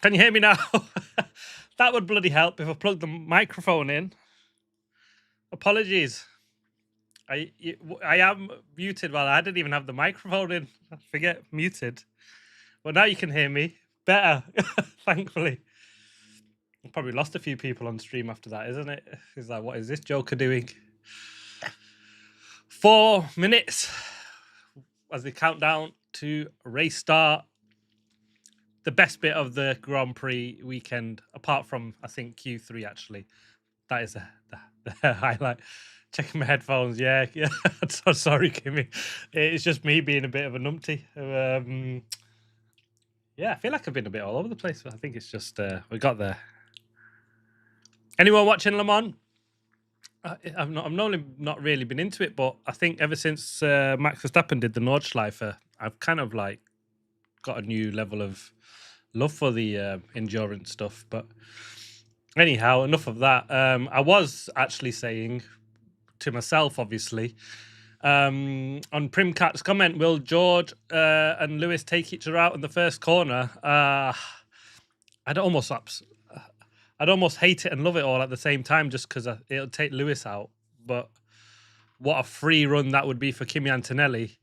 Can you hear me now? That would bloody help if I plugged the microphone in. Apologies. I am muted. Well, I didn't even have the microphone in. I forget muted. Well, now you can hear me better, thankfully. I probably lost a few people on stream after that, isn't it? It's like, what is this joker doing? 4 minutes as we count down to race start. The best bit of the Grand Prix weekend, apart from, I think, Q3, actually. That is the highlight. Checking my headphones. Yeah. I'm so sorry, Kimi. It's just me being a bit of a numpty. Yeah, I feel like I've been a bit all over the place, but I think it's just we got there. Anyone watching Le Mans? I've not really been into it, but I think ever since Max Verstappen did the Nordschleife, I've kind of like got a new level of love for the endurance stuff. But anyhow, enough of that. I was actually saying to myself, obviously, on Primcat's comment, will George and Lewis take each other out in the first corner? I'd almost hate it and love it all at the same time, just because it'll take Lewis out. But what a free run that would be for Kimi Antonelli.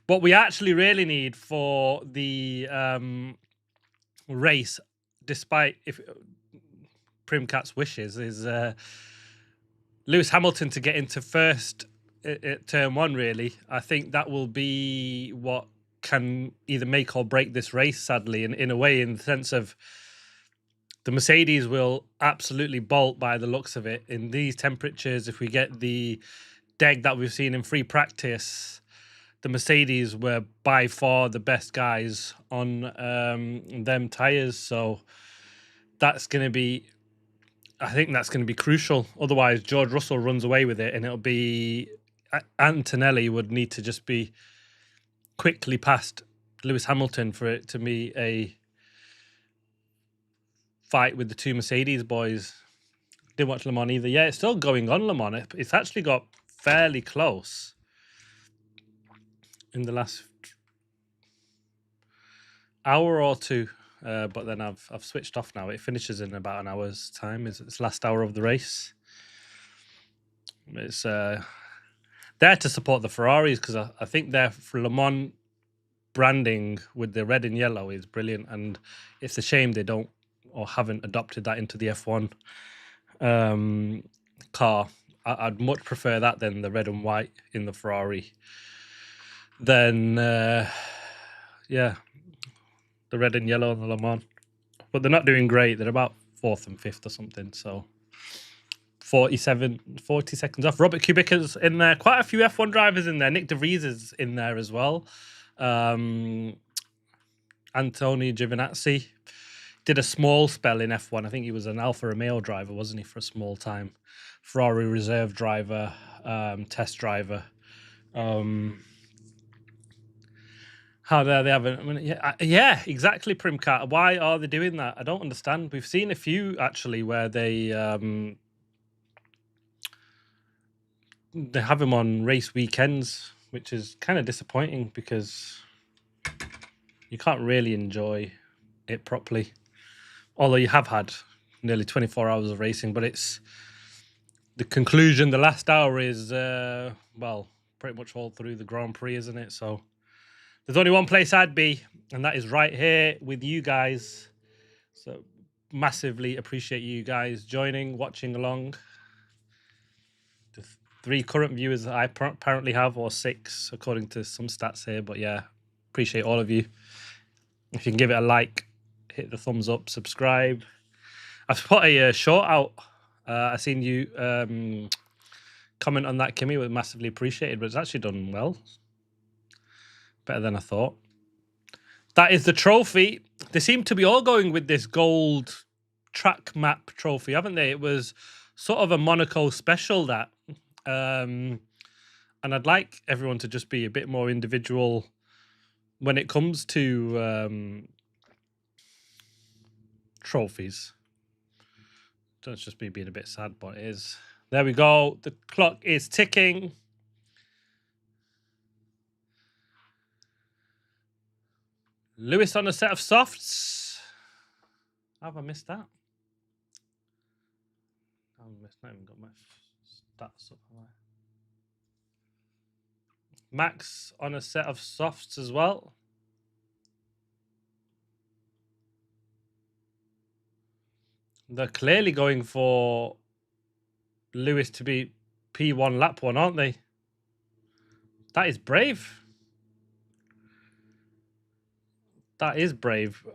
What we actually really need for the race, despite if Primcat's wishes, is Lewis Hamilton to get into first at turn 1, really. I think that will be what can either make or break this race, sadly, in a way, in the sense of the Mercedes will absolutely bolt by the looks of it. In these temperatures, if we get the deg that we've seen in free practice, the Mercedes were by far the best guys on them tyres. So that's going to be, I think that's going to be crucial. Otherwise, George Russell runs away with it, and it'll be Antonelli would need to just be quickly past Lewis Hamilton for it to be a fight with the two Mercedes boys. Didn't watch Le Mans either. Yeah, it's still going on, Le Mans. It's actually got fairly close in the last hour or two. But then I've switched off now. It finishes in about an hour's time. It's last hour of the race. It's there to support the Ferraris, because I think their Le Mans branding with the red and yellow is brilliant, and it's a shame they don't or haven't adopted that into the F1 car. I'd much prefer that than the red and white in the Ferrari. Then yeah, the red and yellow in the Le Mans. But they're not doing great. They're about 4th and 5th or something. So 40 seconds off. Robert Kubica's in there. Quite a few F1 drivers in there. Nick De Vries is in there as well. Antonio Giovinazzi did a small spell in F1. I think he was an Alfa Romeo driver, wasn't he, for a small time? Ferrari reserve driver, test driver. How dare they have yeah, exactly, Primcat. Why are they doing that? I don't understand. We've seen a few, actually, where they have him on race weekends, which is kind of disappointing because you can't really enjoy it properly. Although you have had nearly 24 hours of racing, but it's the conclusion, the last hour is, well, pretty much all through the Grand Prix, isn't it? So there's only one place I'd be, and that is right here with you guys. So massively appreciate you guys joining, watching along. The 3 current viewers that I apparently have, or 6, according to some stats here. But yeah, appreciate all of you. If you can give it a like, hit the thumbs up, subscribe. I've put a short out. I seen you comment on that, Kimi. It was massively appreciated, but it's actually done well. Better than I thought. That is the trophy. They seem to be all going with this gold track map trophy, haven't they? It was sort of a Monaco special, that. And I'd like everyone to just be a bit more individual when it comes to trophies. Don't just be being a bit sad, but it is. There we go. The clock is ticking. Lewis on a set of softs. Have I missed that? I've not even got my stats up. Have I? Max on a set of softs as well. They're clearly going for Lewis to be P1 lap 1, aren't they? That is brave. That is brave.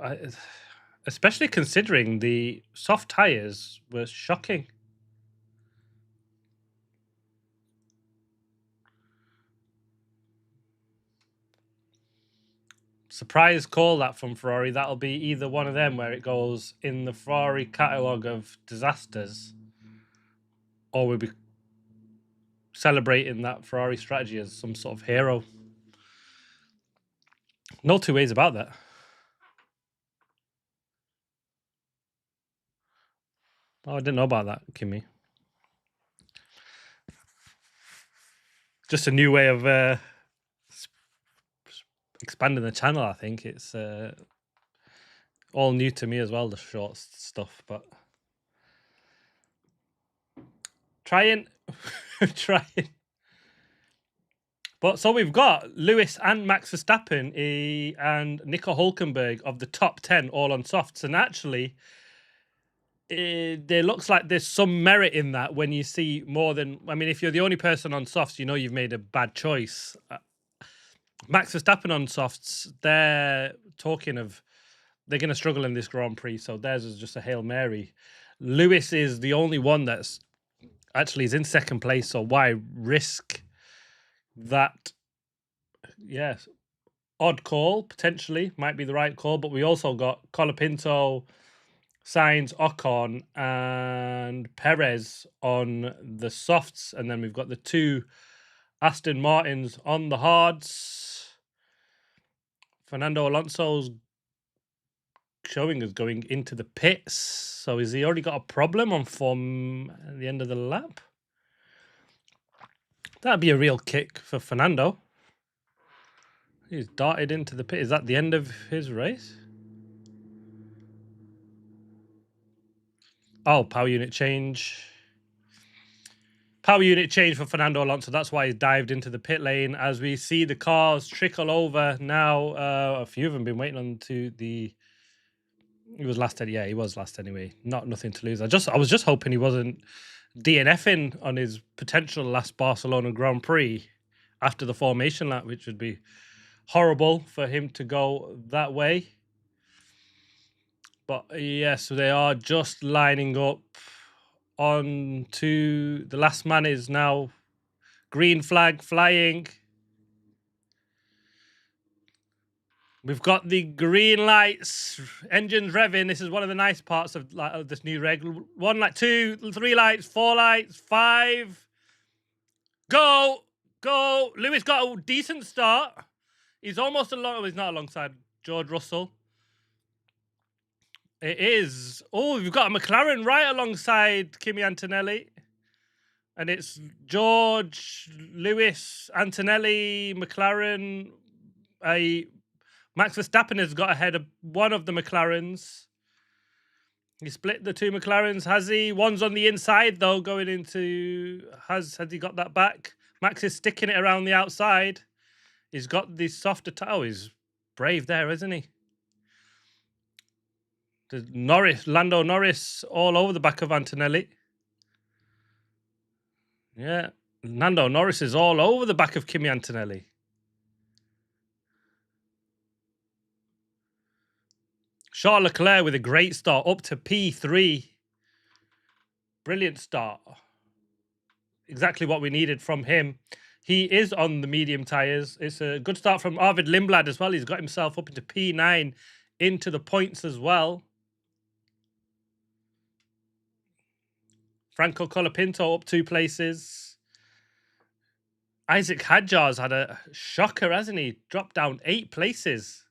Especially considering the soft tyres were shocking. Surprise call that from Ferrari. That'll be either one of them where it goes in the Ferrari catalogue of disasters, or we'll be celebrating that Ferrari strategy as some sort of hero. No two ways about that. Oh, I didn't know about that, Kimi. Just a new way of expanding the channel, I think. It's all new to me as well, the short stuff, but trying. But so we've got Lewis and Max Verstappen and Nico Hülkenberg of the top 10 all on softs. And actually, there looks like there's some merit in that when you see more than... I mean, if you're the only person on softs, you know you've made a bad choice. Max Verstappen on softs, they're talking of... They're going to struggle in this Grand Prix, so theirs is just a Hail Mary. Lewis is the only one that's actually is in second place, so why risk that? Yes, odd call, potentially, might be the right call, but we also got Colapinto, Sainz, Ocon, and Perez on the softs, and then we've got the two Aston Martins on the hards. Fernando Alonso's showing us going into the pits, so has he already got a problem on form at the end of the lap? That'd be a real kick for Fernando. He's darted into the pit. Is that the end of his race? Oh, power unit change. Power unit change for Fernando Alonso. That's why he dived into the pit lane. As we see the cars trickle over now. A few of them been waiting on to the... He was last. Yeah, he was last anyway. Nothing to lose. I was just hoping he wasn't DNFing on his potential last Barcelona Grand Prix after the formation lap, which would be horrible for him to go that way. But yes, they are just lining up on to the last man is now green flag flying. We've got the green lights, engines revving. This is one of the nice parts of this new reg. 1 light, 2, 3 lights, 4 lights, 5. Go! Lewis got a decent start. He's almost he's not alongside George Russell. It is. Oh, we've got a McLaren right alongside Kimi Antonelli. And it's George, Lewis, Antonelli, McLaren. Max Verstappen has got ahead of one of the McLarens. He split the two McLarens, has he? One's on the inside, though, going into... Has he got that back? Max is sticking it around the outside. He's got the softer... Oh, he's brave there, isn't he? There's Lando Norris all over the back of Antonelli. Yeah, Lando Norris is all over the back of Kimi Antonelli. Charles Leclerc with a great start, up to P3. Brilliant start. Exactly what we needed from him. He is on the medium tyres. It's a good start from Arvid Lindblad as well. He's got himself up into P9, into the points as well. Franco Colapinto up 2 places. Isaac Hadjar's had a shocker, hasn't he? Dropped down 8 places.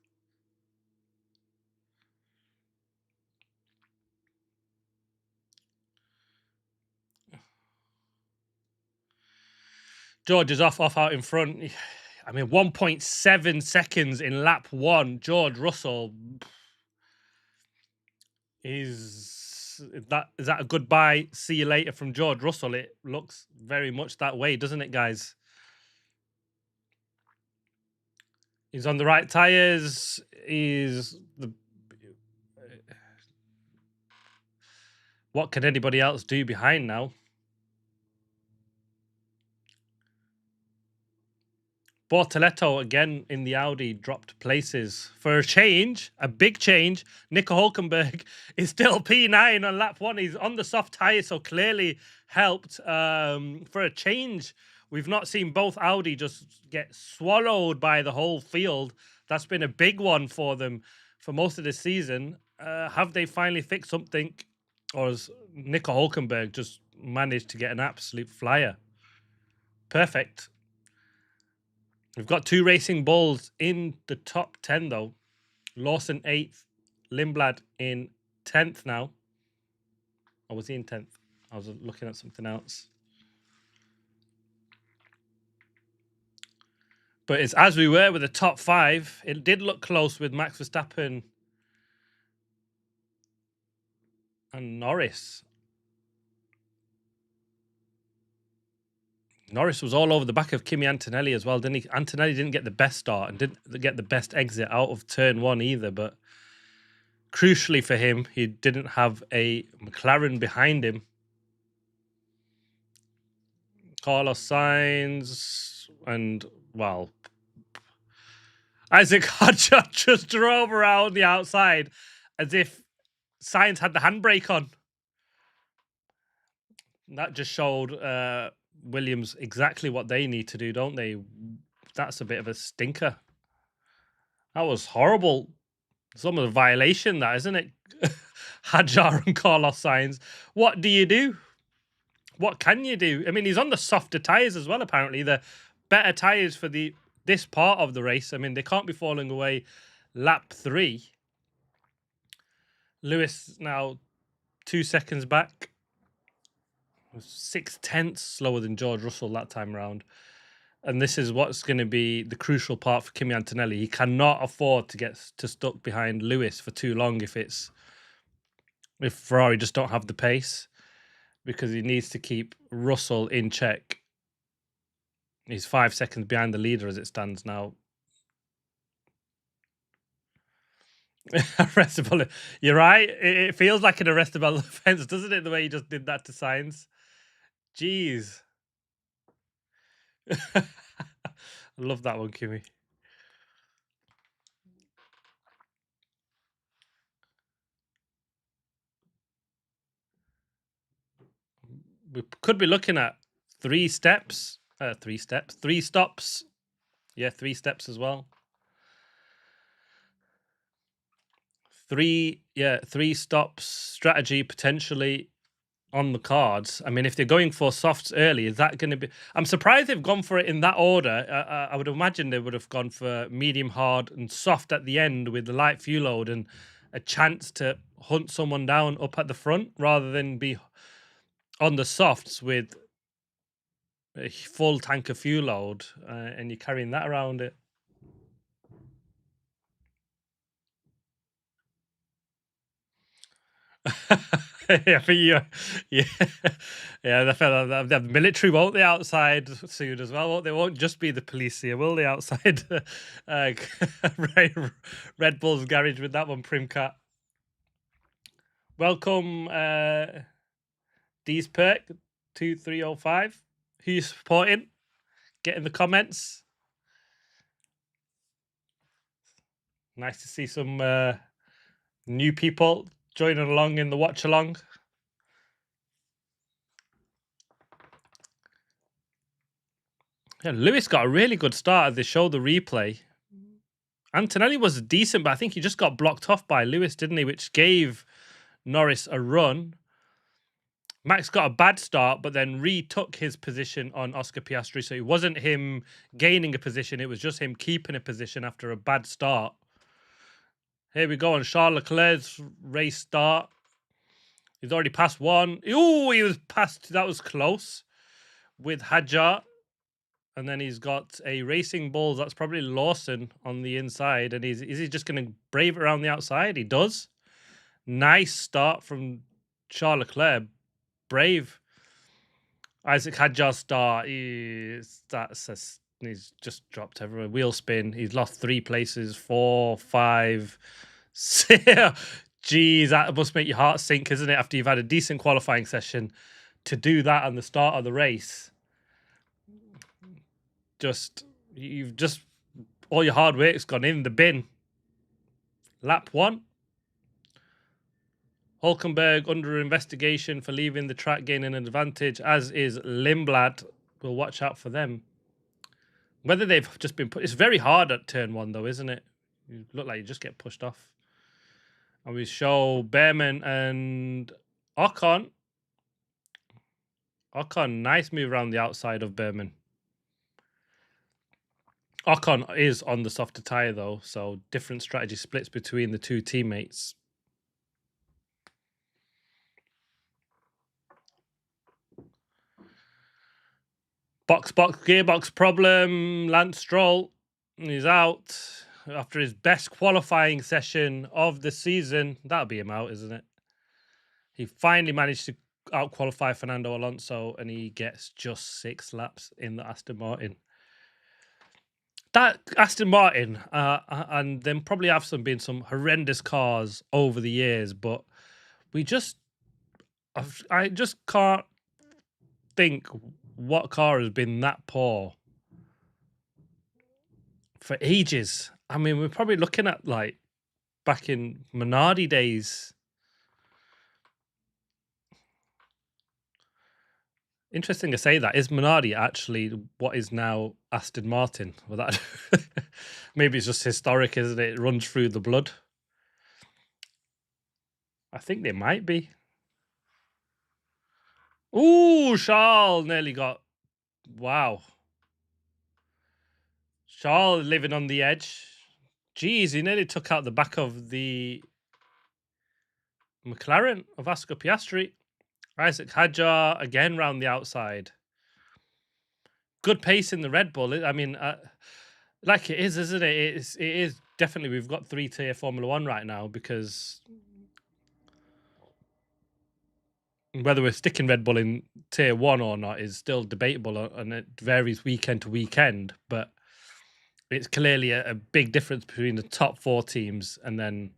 George is off out in front. I mean, 1.7 seconds in lap 1. George Russell. Is that a goodbye, see you later from George Russell? It looks very much that way, doesn't it, guys? He's on the right tyres. What can anybody else do behind now? Bortoletto again in the Audi dropped places for a change, a big change. Nico Hulkenberg is still P9 on lap 1. He's on the soft tyre, so clearly helped. For a change, we've not seen both Audi just get swallowed by the whole field. That's been a big one for them for most of the season. Have they finally fixed something, or has Nico Hulkenberg just managed to get an absolute flyer? Perfect. We've got 2 Racing Bulls in the top 10, though. Lawson 8th, Lindblad in 10th now. Or was he in 10th? I was looking at something else. But it's as we were with the top 5. It did look close with Max Verstappen and Norris. Norris was all over the back of Kimi Antonelli as well, didn't he? Antonelli didn't get the best start and didn't get the best exit out of turn 1 either, but crucially for him, he didn't have a McLaren behind him. Carlos Sainz and, well, Isaac Hodgson just drove around the outside as if Sainz had the handbrake on. That just showed Williams exactly what they need to do, don't they? That's a bit of a stinker. That was horrible. Some of the violation, that, isn't it? Hadjar and Carlos Sainz. What do you do? What can you do? I mean, he's on the softer tyres as well, apparently. The better tyres for this part of the race. I mean, they can't be falling away lap 3. Lewis now 2 seconds back. 6/10 slower than George Russell that time around. And this is what's going to be the crucial part for Kimi Antonelli. He cannot afford to get stuck behind Lewis for too long if Ferrari just don't have the pace, because he needs to keep Russell in check. He's 5 seconds behind the leader as it stands now. Arrestable. You're right. It feels like an arrestable offence, doesn't it? The way he just did that to Sainz. Jeez. I love that one, Kimi. We could be looking at 3 stops. Yeah, 3 steps as well. 3 stops strategy potentially on the cards. I mean, if they're going for softs early, is that going to be... I'm surprised they've gone for it in that order. I would imagine they would have gone for medium, hard and soft at the end with the light fuel load and a chance to hunt someone down up at the front, rather than be on the softs with a full tank of fuel load and you're carrying that around it. Yeah, for you, yeah, the military, won't they, outside soon as well? They won't just be the police here, will they, outside Red Bull's garage with that one, Primcat. Welcome, D's Perk 2305. Who you supporting? Get in the comments. Nice to see some new people joining along in the watch along. Yeah, Lewis got a really good start as they showed the replay. Antonelli was decent, but I think he just got blocked off by Lewis, didn't he? Which gave Norris a run. Max got a bad start, but then retook his position on Oscar Piastri. So it wasn't him gaining a position. It was just him keeping a position after a bad start. Here we go on Charles Leclerc's race start. He's already passed one. Ooh, he was passed. That was close with Hadjar. And then he's got a Racing Bulls. That's probably Lawson on the inside. And is he just going to brave it around the outside? He does. Nice start from Charles Leclerc. Brave. Isaac Hadjar's start, he's just dropped everywhere. Wheel spin. He's lost 3 places, 4, 5, 6. Jeez, that must make your heart sink, isn't it? After you've had a decent qualifying session, to do that on the start of the race. You've just all your hard work's gone in the bin. Lap 1. Hulkenberg under investigation for leaving the track, gaining an advantage, as is Lindblad. We'll watch out for them. Whether they've just been put... It's very hard at turn 1, though, isn't it? You look like you just get pushed off. And we show Behrman and Ocon. Ocon, nice move around the outside of Behrman. Ocon is on the softer tyre, though, so different strategy splits between the two teammates. Box, gearbox problem. Lance Stroll is out after his best qualifying session of the season. That'll be him out, isn't it? He finally managed to out-qualify Fernando Alonso, and he gets just 6 laps in the Aston Martin. That Aston Martin, and then probably have been some horrendous cars over the years, but I just can't think what car has been that poor for ages. I mean, we're probably looking at like back in Minardi days. Interesting to say that. Is Minardi actually what is now Aston Martin? Well, that maybe it's just historic, isn't it? It runs through the blood. I think they might be. Ooh, Charles nearly got... Wow. Charles living on the edge. Jeez, he nearly took out the back of the McLaren of Oscar Piastri. Isaac Hadjar again round the outside. Good pace in the Red Bull. I mean, like it is, isn't it? It is definitely. We've got 3-tier Formula One right now, because whether we're sticking Red Bull in tier 1 or not is still debatable, and it varies weekend to weekend. But it's clearly a big difference between the top 4 teams and then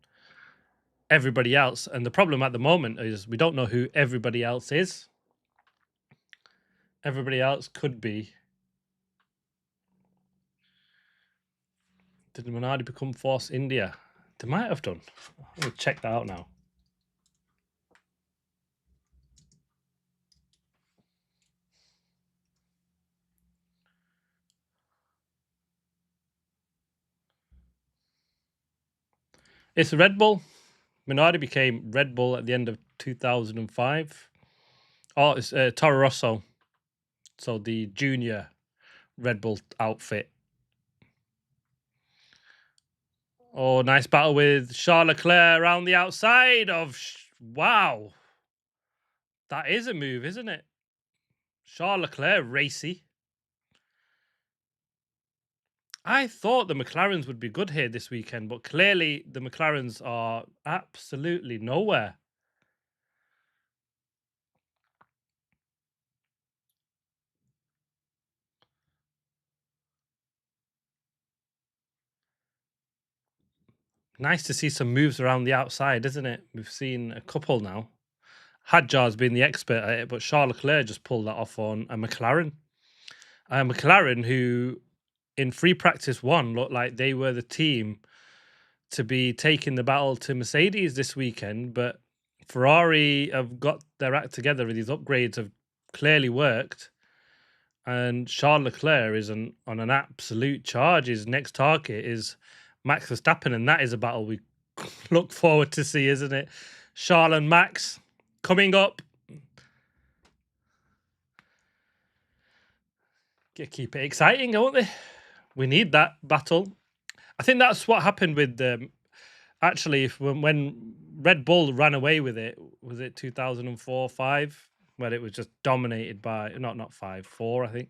everybody else. And the problem at the moment is we don't know who everybody else is. Everybody else could be... Did Minardi become Force India? They might have done. I'm going to check that out now. It's Red Bull. Minardi became Red Bull at the end of 2005. Oh, it's Toro Rosso. So the junior Red Bull outfit. Oh, nice battle with Charles Leclerc around the outside of... Wow. That is a move, isn't it? Charles Leclerc, racy. I thought the McLarens would be good here this weekend, but clearly the McLarens are absolutely nowhere. Nice to see some moves around the outside, isn't it? We've seen a couple now. Hadjar's been the expert at it, but Charles Leclerc just pulled that off on a McLaren. A McLaren who, in free practice 1, looked like they were the team to be taking the battle to Mercedes this weekend, but Ferrari have got their act together. These upgrades have clearly worked, and Charles Leclerc is on an absolute charge. His next target is Max Verstappen, and that is a battle we look forward to see, isn't it? Charles and Max coming up. Keep it exciting, don't they? We need that battle. I think that's what happened with actually when Red Bull ran away with it. Was it 2004, 5, where it was just dominated by not 5, 4, I think,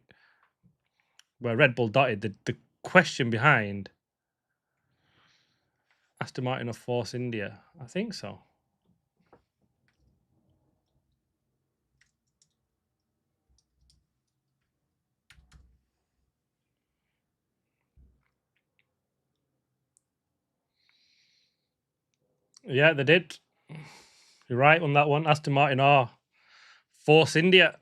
where Red Bull dotted the question behind Aston Martin or Force India. I think so. Yeah, they did. You're right on that one. Aston Martin are Force India.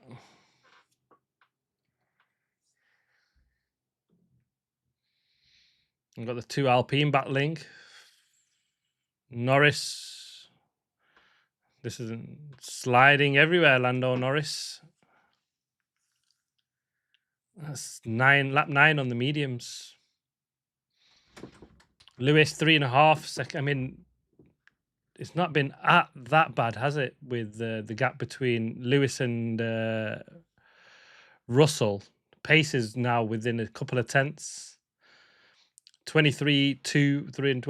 We've got the two Alpine battling. Norris. This is sliding everywhere, Lando Norris. That's lap 9 on the mediums. Lewis 3.5 seconds. I mean, it's not been that bad, has it? With the gap between Lewis and Russell. Pace is now within a couple of tenths. 23.2, 3 and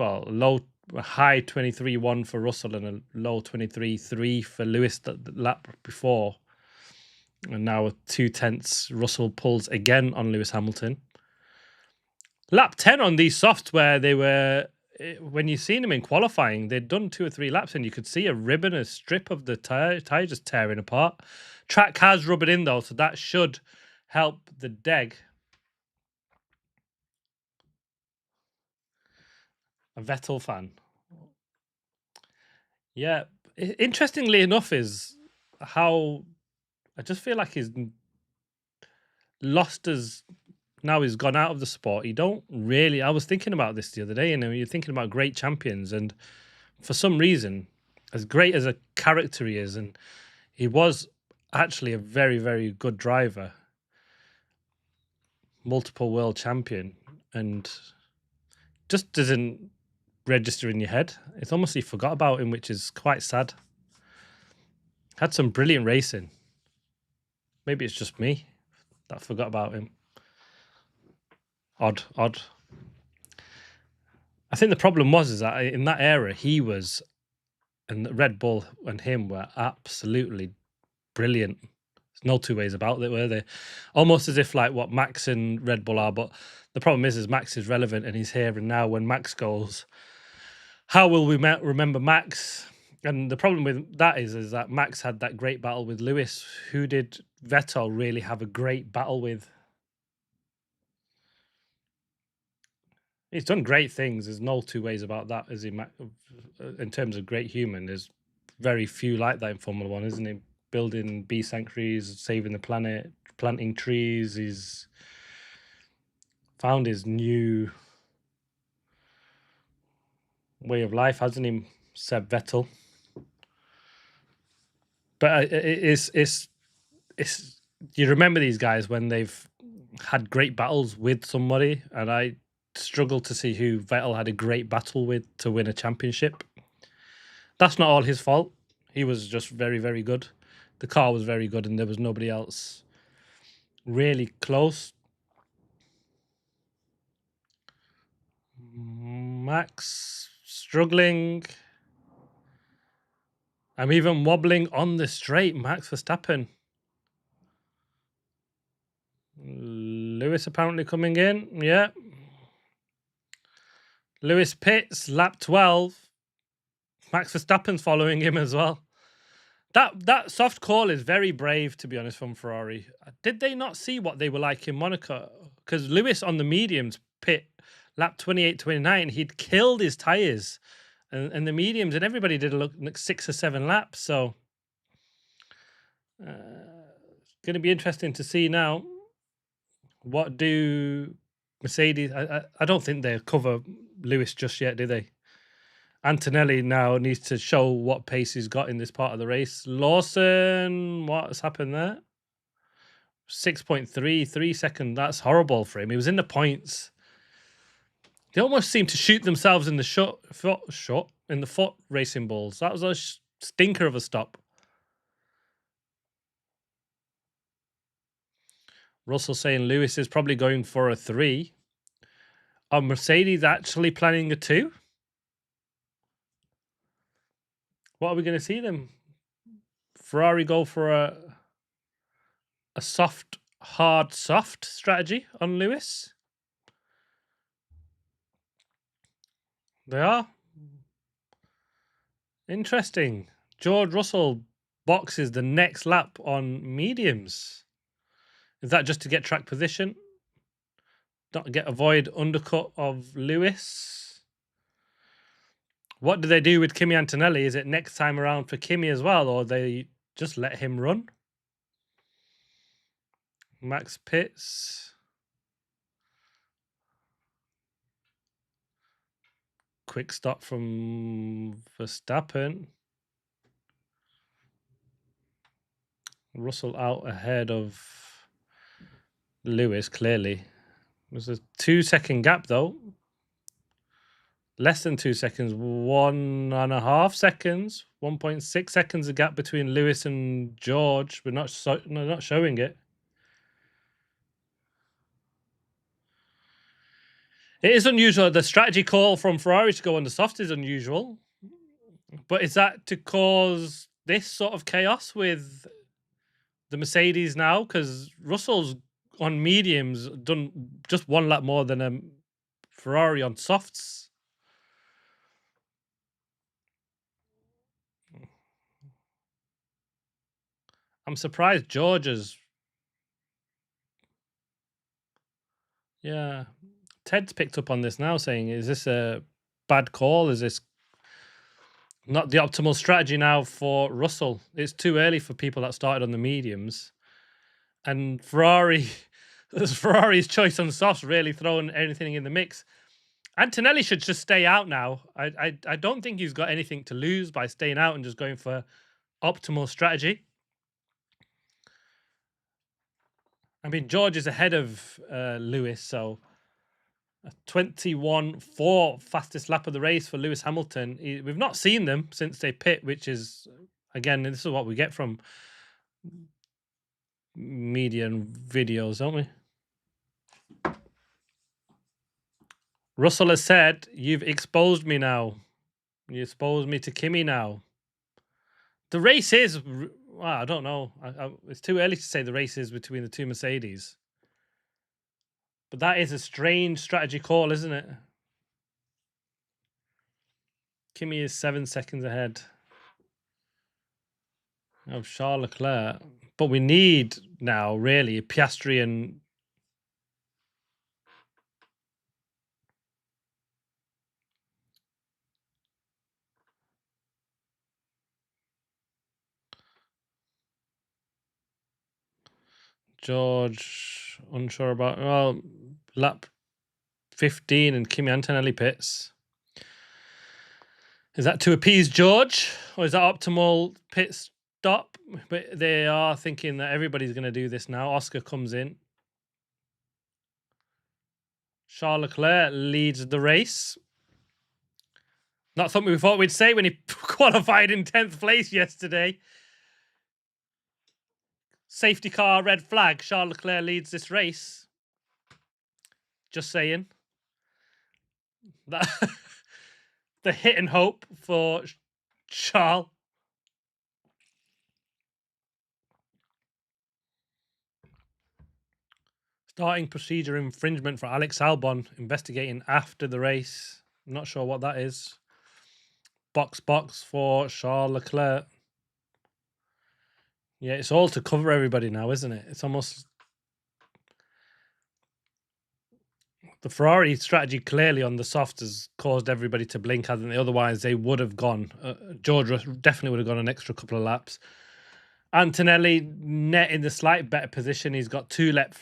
a high 23.1 for Russell and a low 23.3 for Lewis the lap before. And now with 2 tenths, Russell pulls again on Lewis Hamilton. Lap 10 on these softs, where they were, when you've seen them in qualifying, they'd done 2 or 3 laps and you could see a ribbon, a strip of the tyre just tearing apart. Track has rubbed in though, so that should help the deg. A Vettel fan. Yeah, interestingly enough is how I just feel like he's lost his, now he's gone out of the sport. He don't really, I was thinking about this the other day, and you're thinking about great champions, and for some reason, as great as a character he is, and he was actually a very, very good driver, multiple world champion, and just doesn't register in your head. It's almost you forgot about him, which is quite sad. Had some brilliant racing. Maybe it's just me that forgot about him. Odd. I think the problem is that in that era, he was, and Red Bull and him were absolutely brilliant. There's no two ways about it, were they? Almost as if like what Max and Red Bull are, but the problem is Max is relevant and he's here and now. When Max goes, how will we remember Max? And the problem with that is that Max had that great battle with Lewis. Who did Vettel really have a great battle with? He's done great things. There's no two ways about that. Is he? In terms of great human, there's very few like that in Formula One, isn't he? Building bee sanctuaries, saving the planet, planting trees. He's found his new way of life, hasn't he, Seb Vettel? But it's you remember these guys when they've had great battles with somebody, and I struggle to see who Vettel had a great battle with to win a championship. That's not all his fault. He was just very, very good. The car was very good, and there was nobody else really close. Max struggling. I'm even wobbling on the straight. Max Verstappen. Lewis apparently coming in. Yeah. Lewis pits, lap 12. Max Verstappen's following him as well. That soft call is very brave, to be honest, from Ferrari. Did they not see what they were like in Monaco? Because Lewis on the mediums pit lap 28, 29, he'd killed his tyres. And the mediums, and everybody did like 6 or 7 laps. So going to be interesting to see now. What do Mercedes? I don't think they'll cover Lewis just yet, do they? Antonelli now needs to show what pace he's got in this part of the race. Lawson, what's happened there? 6.3, 3 seconds. That's horrible for him. He was in the points. They almost seem to shoot themselves in the foot racing balls. That was a stinker of a stop. Russell saying Lewis is probably going for a 3. Are Mercedes actually planning a 2? What are we going to see them? Ferrari go for a soft, hard, soft strategy on Lewis? They are. Interesting. George Russell boxes the next lap on mediums. Is that just to get track position? Not avoid undercut of Lewis? What do they do with Kimi Antonelli? Is it next time around for Kimi as well, or they just let him run? Max pits. Quick stop from Verstappen. Russell out ahead of Lewis, clearly. There's a 2-second gap, though. Less than 2 seconds. 1.5 seconds. 1.6 seconds a gap between Lewis and George. We're not showing it. It is unusual. The strategy call from Ferrari to go on the soft is unusual. But is that to cause this sort of chaos with the Mercedes now? Because Russell's on mediums done just 1 lap more than a Ferrari on softs. I'm surprised George's. Yeah. Ted's picked up on this now, saying, is this a bad call? Is this not the optimal strategy now for Russell? It's too early for people that started on the mediums. And Ferrari's choice on softs really throwing anything in the mix. Antonelli should just stay out now. I don't think he's got anything to lose by staying out and just going for optimal strategy. I mean, George is ahead of Lewis, so 21.4 fastest lap of the race for Lewis Hamilton. We've not seen them since they pit, which is, again, this is what we get from media and videos, don't we? Russell has said, you've exposed me now. You exposed me to Kimi now. The race is, well, I don't know. It's too early to say the race is between the two Mercedes. But that is a strange strategy call, isn't it? Kimi is 7 seconds ahead of Charles Leclerc. But we need now, really, Piastri and George, unsure about, well, lap 15 and Kimi Antonelli pits. Is that to appease George, or is that optimal pit stop? But they are thinking that everybody's going to do this now. Oscar comes in. Charles Leclerc leads the race. Not something we thought we'd say when he qualified in 10th place yesterday. Safety car, red flag. Charles Leclerc leads this race. Just saying. That the hit and hope for Charles. Starting procedure infringement for Alex Albon, investigating after the race. I'm not sure what that is. Box for Charles Leclerc. Yeah, it's all to cover everybody now, isn't it? It's almost... The Ferrari strategy clearly on the soft has caused everybody to blink, hasn't it? Otherwise, they would have gone. George definitely would have gone an extra couple of laps. Antonelli net in the slight better position. He's got 2 lap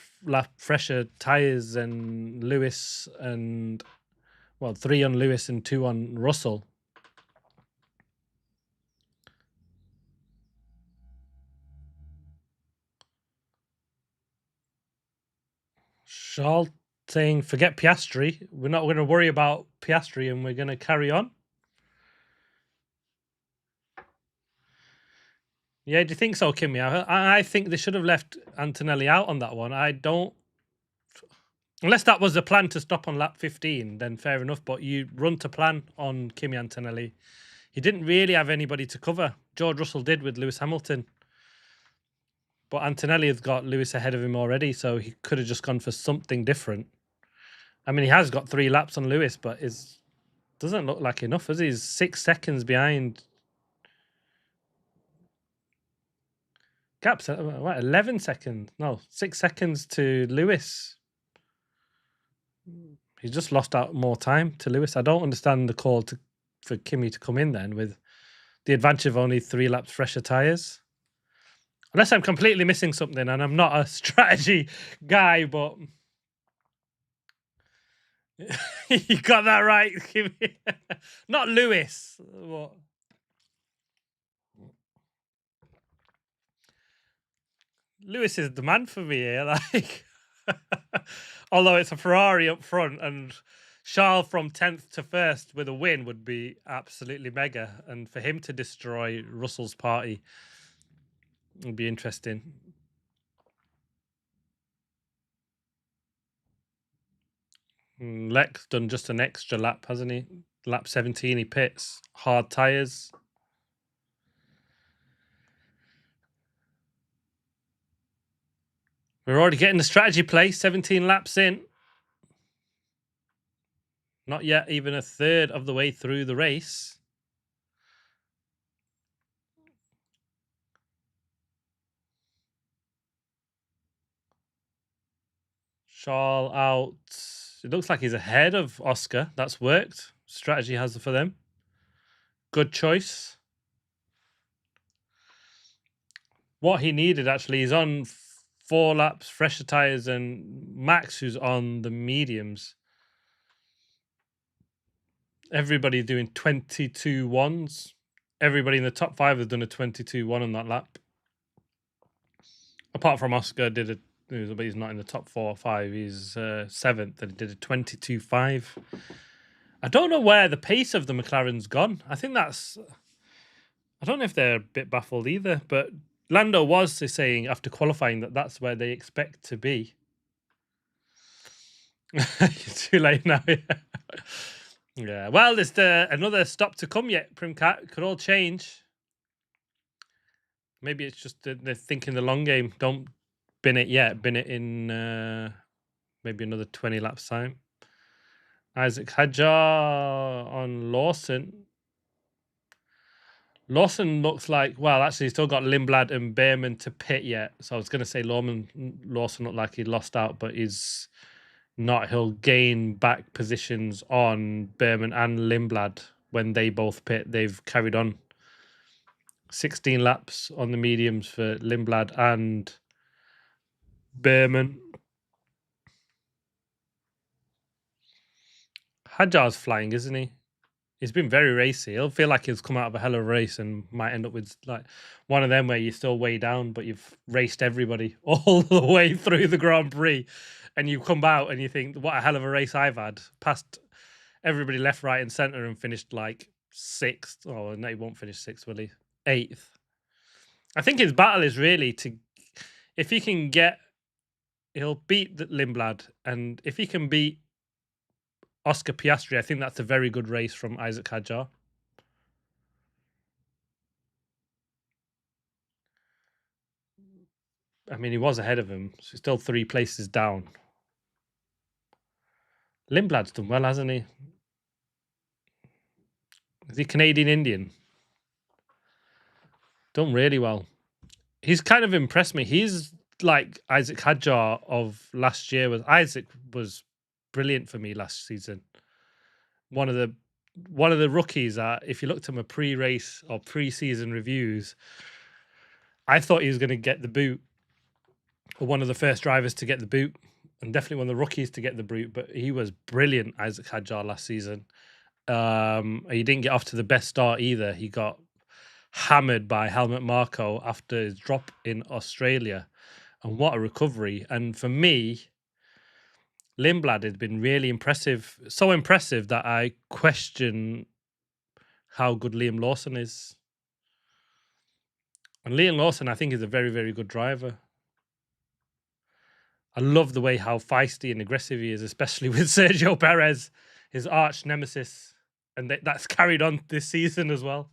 fresher tyres than Lewis, and, well, 3 on Lewis and 2 on Russell. Charles saying, forget Piastri. We're not going to worry about Piastri and we're going to carry on. Yeah, do you think so, Kimi? I think they should have left Antonelli out on that one. I don't... Unless that was the plan to stop on lap 15, then fair enough. But you run to plan on Kimi Antonelli. He didn't really have anybody to cover. George Russell did with Lewis Hamilton. But Antonelli has got Lewis ahead of him already, so he could have just gone for something different. I mean, he has got 3 laps on Lewis, but it doesn't look like enough, does he? He's 6 seconds behind. Gaps, what, 11 seconds? No, 6 seconds to Lewis. He's just lost out more time to Lewis. I don't understand the call for Kimi to come in then with the advantage of only 3 laps fresher tyres. Unless I'm completely missing something and I'm not a strategy guy, but you got that right, Kimi. Not Lewis. What? Lewis is the man for me here, like. Although it's a Ferrari up front, and Charles from 10th to 1st with a win would be absolutely mega. And for him to destroy Russell's party would be interesting. Lex done just an extra lap, hasn't he? Lap 17, he pits. Hard tyres. We're already getting the strategy play, 17 laps in. Not yet even a third of the way through the race. Charles out. It looks like he's ahead of Oscar. That's worked. Strategy has it for them. Good choice. What he needed, actually, he's on 4 laps, fresher tyres, and Max, who's on the mediums. Everybody doing 22.1s. Everybody in the top 5 has done a 22.1 on that lap. Apart from Oscar, but he's not in the top 4 or 5. He's 7th, and he did a 22.5. I don't know where the pace of the McLaren's gone. I think that's... I don't know if they're a bit baffled either, but Lando was saying after qualifying that that's where they expect to be. You're too late now. Yeah. Well, there's another stop to come yet, Primcat. Could all change. Maybe it's just they're thinking the long game. Don't bin it yet. Bin it in maybe another 20 laps time. Isaac Hadjar on Lawson. Lawson looks like, well, actually, he's still got Lindblad and Behrman to pit yet. So I was going to say Lawson looked like he lost out, but he's not. He'll gain back positions on Behrman and Lindblad when they both pit. They've carried on 16 laps on the mediums for Lindblad and Behrman. Hadjar's flying, isn't he? He's been very racy. He'll feel like he's come out of a hell of a race and might end up with like one of them where you're still way down, but you've raced everybody all the way through the Grand Prix, and you come out and you think, what a hell of a race I've had. Passed everybody left, right, and centre and finished like 6th. Oh, no, he won't finish 6th, will he? 8th. I think his battle is really to, if he can get, he'll beat Lindblad, and if he can beat Oscar Piastri, I think that's a very good race from Isaac Hadjar. I mean, he was ahead of him, so he's still 3 places down. Lindblad's done well, hasn't he? Is he Canadian-Indian? Done really well. He's kind of impressed me. He's like Isaac Hadjar of last year. Isaac was brilliant for me last season. One of the rookies that, if you looked at my pre-race or pre-season reviews, I thought he was going to get the boot, or one of the first drivers to get the boot, and definitely one of the rookies to get the boot. But he was brilliant, Isaac Hadjar, last season. He didn't get off to the best start either. He got hammered by Helmut Marko after his drop in Australia, and what a recovery. And for me, Lindblad has been really impressive, so impressive that I question how good Liam Lawson is. And Liam Lawson, I think, is a very, very good driver. I love the way how feisty and aggressive he is, especially with Sergio Perez, his arch nemesis. And that's carried on this season as well.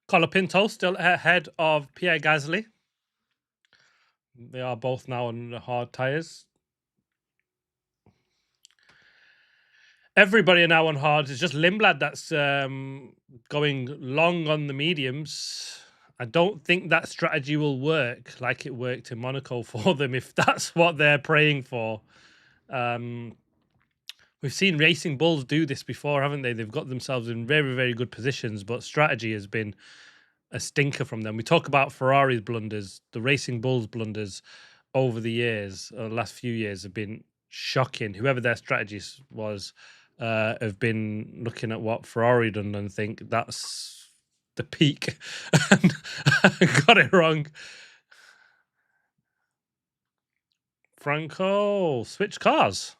Colapinto still ahead of Pierre Gasly. They are both now on the hard tyres. Everybody are now on hard. It's just Lindblad that's going long on the mediums. I don't think that strategy will work like it worked in Monaco for them if that's what they're praying for. We've seen Racing Bulls do this before, haven't they? They've got themselves in very, very good positions, but strategy has been a stinker from them. We talk about Ferrari's blunders, the Racing Bulls blunders over the years, the last few years have been shocking. Whoever their strategist was, have been looking at what Ferrari done and think that's the peak and got it wrong. Franco switch cars.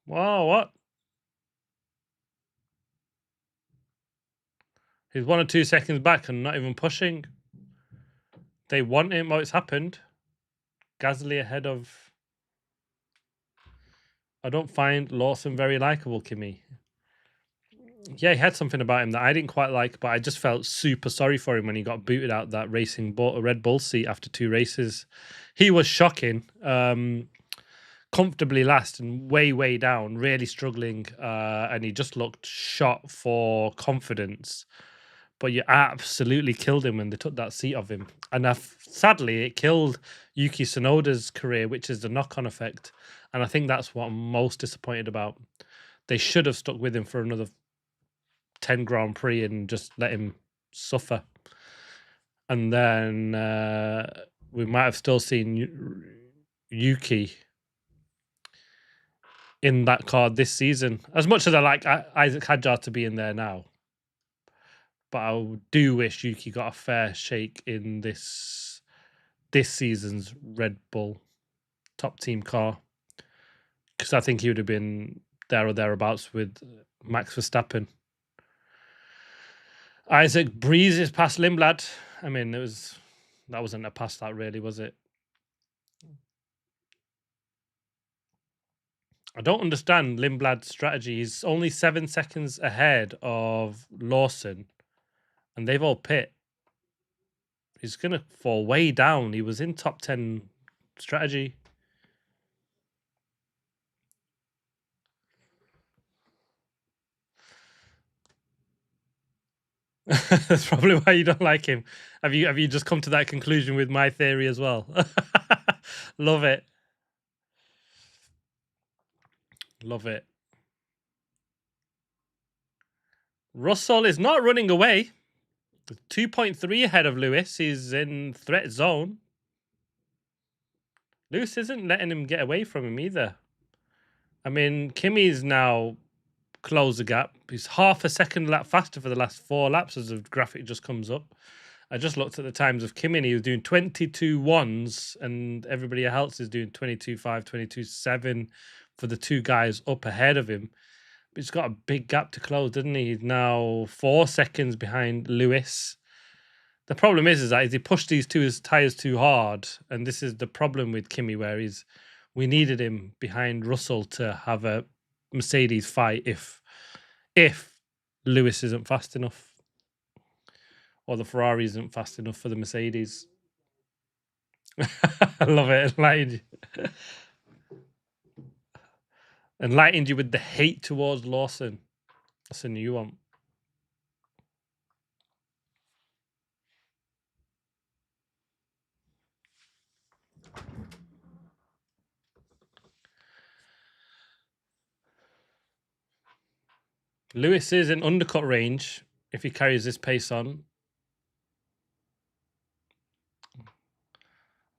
Wow, what? He's 1 or 2 seconds back and not even pushing. They want him. Oh, it's happened. Gasly ahead of... I don't find Lawson very likable, Kimi. Yeah, he had something about him that I didn't quite like, but I just felt super sorry for him when he got booted out that Red Bull seat after 2 races. He was shocking. Comfortably last and way down, really struggling, and he just looked shot for confidence. But you absolutely killed him when they took that seat off him. And sadly, it killed Yuki Tsunoda's career, which is the knock-on effect. And I think that's what I'm most disappointed about. They should have stuck with him for another 10 Grand Prix and just let him suffer. And then we might have still seen Yuki in that car this season. As much as I like Isaac Hadjar to be in there now, but I do wish Yuki got a fair shake in this season's Red Bull top team car, because I think he would have been there or thereabouts with Max Verstappen. Isaac breezes past Lindblad. I mean, that wasn't a pass, that really, was it? I don't understand Lindblad's strategy. He's only 7 seconds ahead of Lawson, and they've all pit. He's going to fall way down. He was in top 10 strategy. That's probably why you don't like him. Have you just come to that conclusion with my theory as well? Love it. Love it. Russell is not running away. 2.3 ahead of Lewis. He's in threat zone. Lewis isn't letting him get away from him either. I mean, Kimi's now closed the gap. He's half a second lap faster for the last 4 laps as the graphic just comes up. I just looked at the times of Kimi and he was doing 22.1s and everybody else is doing 22.5, 22.7 for the 2 guys up ahead of him. But he's got a big gap to close, doesn't he? He's now 4 seconds behind Lewis. The problem is that he pushed these tyres too hard, and this is the problem with Kimi, where we needed him behind Russell to have a Mercedes fight if Lewis isn't fast enough, or the Ferrari isn't fast enough for the Mercedes. I love it. Enlightened you with the hate towards Lawson. That's a new one. Lewis is in undercut range if he carries this pace on.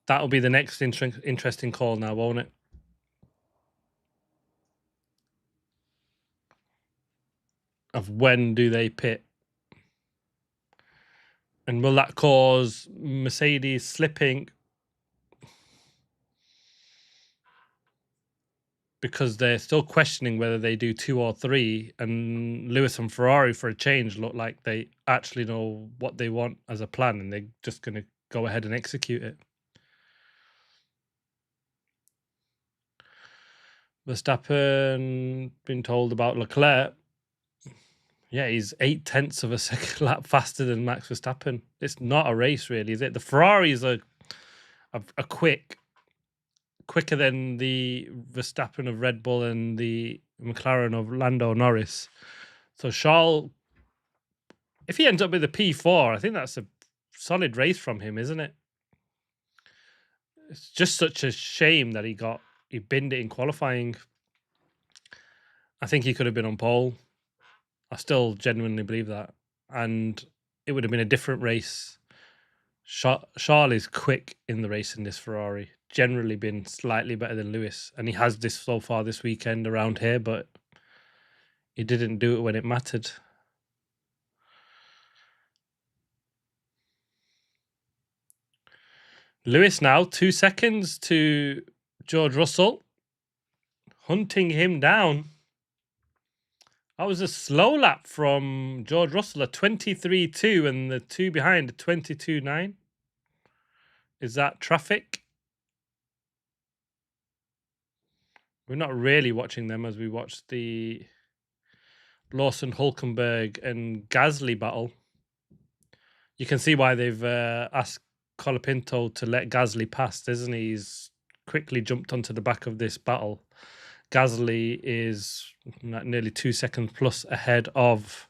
That'll be the next interesting call now, won't it? Of when do they pit? And will that cause Mercedes slipping because they're still questioning whether they do 2 or 3, and Lewis and Ferrari for a change look like they actually know what they want as a plan and they're just going to go ahead and execute it. Verstappen been told about Leclerc. Yeah, he's 0.8 of a second lap faster than Max Verstappen. It's not a race, really, is it? The Ferraris are quicker than the Verstappen of Red Bull and the McLaren of Lando Norris. So Charles If he ends up with a P4, I think that's a solid race from him, isn't it? It's just such a shame that he binned it in qualifying. I think he could have been on pole. I still genuinely believe that. And it would have been a different race. Charles is quick in the race in this Ferrari. Generally been slightly better than Lewis. And he has this so far this weekend around here, but he didn't do it when it mattered. Lewis now 2 seconds to George Russell, hunting him down. That was a slow lap from George Russell, a 23.2, and the two behind a 22.9. Is that traffic? We're not really watching them as we watch the Lawson, Hulkenberg, and Gasly battle. You can see why they've asked Colapinto to let Gasly pass, isn't he? He's quickly jumped onto the back of this battle. Gasly is nearly 2 seconds plus ahead of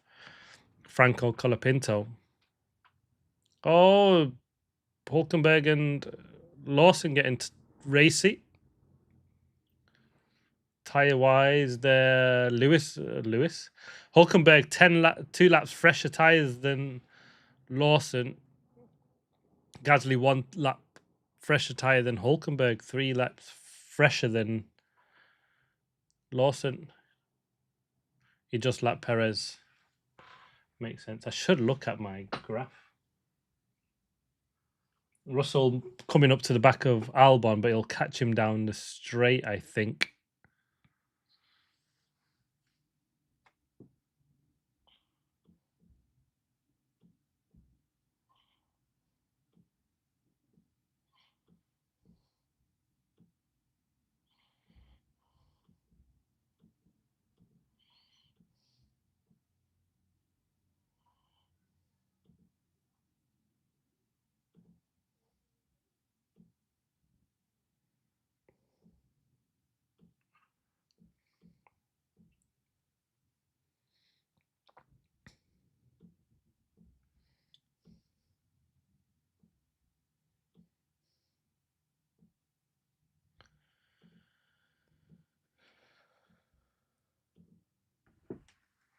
Franco Colapinto. Oh, Hulkenberg and Lawson getting racy. Tyre wise, there Lewis. Hulkenberg 2 laps fresher tyres than Lawson. Gasly 1 lap fresher tyre than Hulkenberg, 3 laps fresher than Lawson. He just lapped Perez. Makes sense. I should look at my graph. Russell coming up to the back of Albon, but he'll catch him down the straight, I think.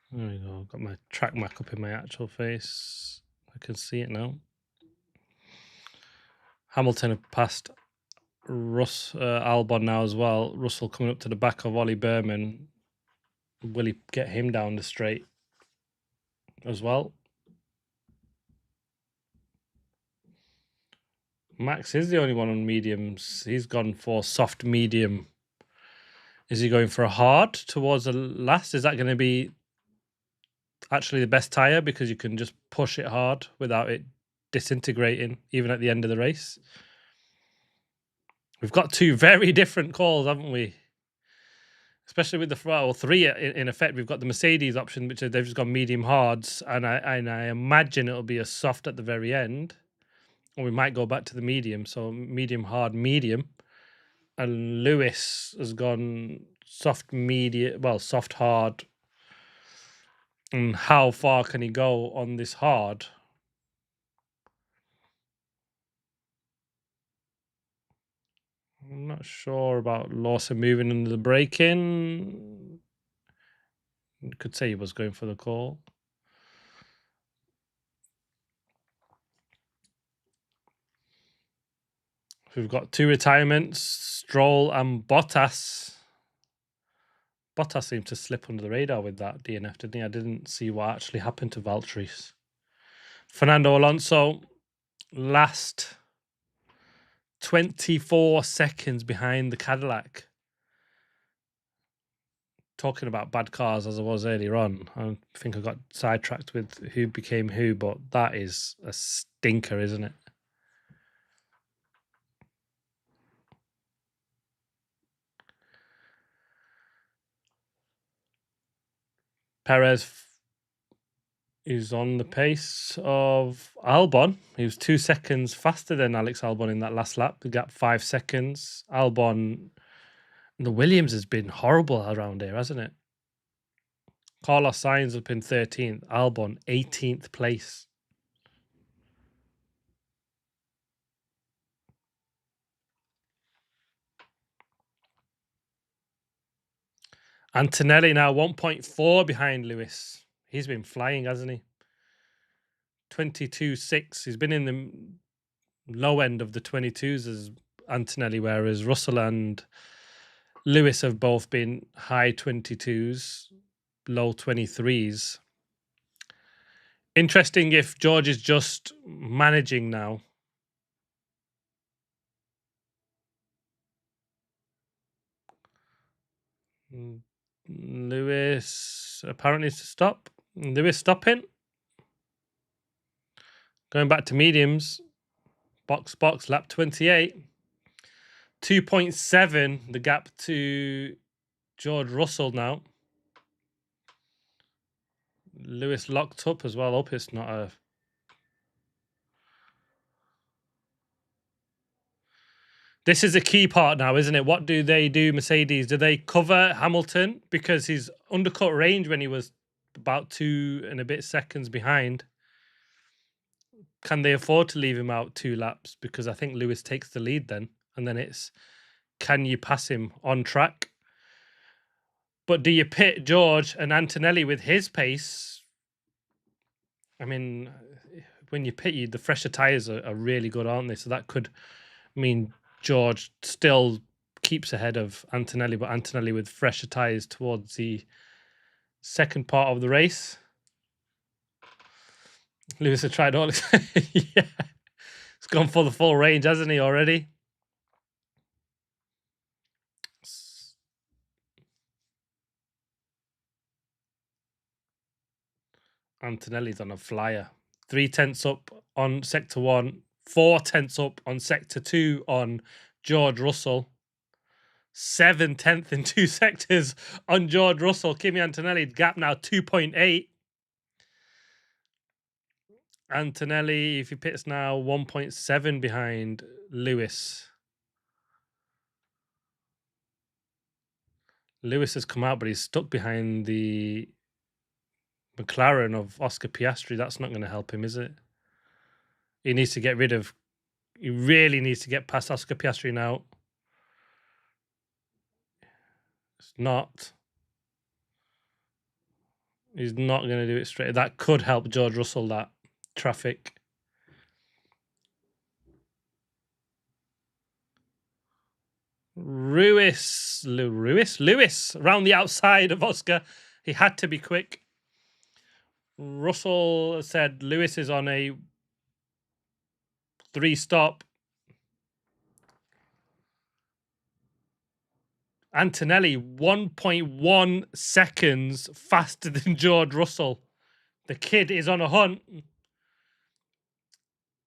There we go. I've got my track mark up in my actual face. I can see it now. Hamilton have passed Albon now as well. Russell coming up to the back of Ollie Berman. Will he get him down the straight as well? Max is the only one on mediums. He's gone for soft medium. Is he going for a hard towards the last? Is that going to be actually the best tyre because you can just push it hard without it disintegrating even at the end of the race? We've got 2 very different calls, haven't we? Especially with the 3 in effect. We've got the Mercedes option, which they've just gone medium hards, and I imagine it'll be a soft at the very end, or we might go back to the medium. So medium hard, medium, and Lewis has gone soft medium, well, soft hard. And how far can he go on this hard? I'm not sure about Lawson moving under the braking. You could say he was going for the call. We've got 2 retirements, Stroll and Bottas. Bottas seemed to slip under the radar with that DNF, didn't he? I didn't see what actually happened to Valtteri. Fernando Alonso, last 24 seconds behind the Cadillac. Talking about bad cars as I was earlier on, I think I got sidetracked with who became who, but that is a stinker, isn't it? Perez is on the pace of Albon. He was 2 seconds faster than Alex Albon in that last lap. The gap 5 seconds. Albon, the Williams has been horrible around here, hasn't it? Carlos Sainz up in 13th. Albon, 18th place. Antonelli now 1.4 behind Lewis. He's been flying, hasn't he? 22.6. He's been in the low end of the 22s as Antonelli, whereas Russell and Lewis have both been high 22s, low 23s. Interesting if George is just managing now. Lewis apparently to stop. Lewis stopping. Going back to mediums. Box, lap 28. 2.7, the gap to George Russell now. Lewis locked up as well. Hope it's not a... This is a key part now, isn't it? What do they do, Mercedes? Do they cover Hamilton? Because he's undercut range when he was about 2 and a bit seconds behind. Can they afford to leave him out 2 laps? Because I think Lewis takes the lead then. And then it's, can you pass him on track? But do you pit George and Antonelli with his pace? I mean, when you pit you, the fresher tyres are really good, aren't they? So that could mean George still keeps ahead of Antonelli, but Antonelli with fresher tyres towards the second part of the race. Lewis has tried all. Yeah, he's gone for the full range, hasn't he, already? Antonelli's on a flyer. 3/10 up on sector 1, 4/10 up on sector 2 on George Russell. 7/10 in 2 sectors on George Russell. Kimi Antonelli gap now 2.8. Antonelli, if he pits now, 1.7 behind Lewis. Lewis has come out, but he's stuck behind the McLaren of Oscar Piastri. That's not going to help him, is it? He needs to get rid of... He really needs to get past Oscar Piastri now. It's not. He's not going to do it straight. That could help George Russell, that traffic. Lewis around the outside of Oscar. He had to be quick. Russell said Lewis is on a 3-stop. Antonelli 1.1 seconds faster than George Russell. The kid is on a hunt.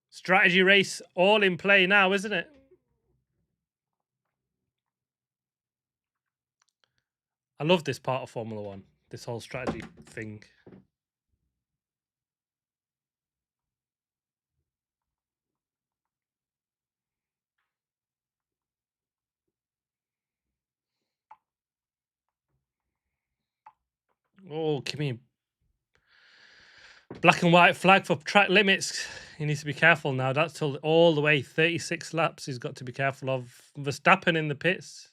Strategy race all in play now, isn't it? I love this part of Formula One, this whole strategy thing. Oh, Kimi. Black and white flag for track limits. He needs to be careful now. That's till all the way 36 laps he's got to be careful of. Verstappen in the pits.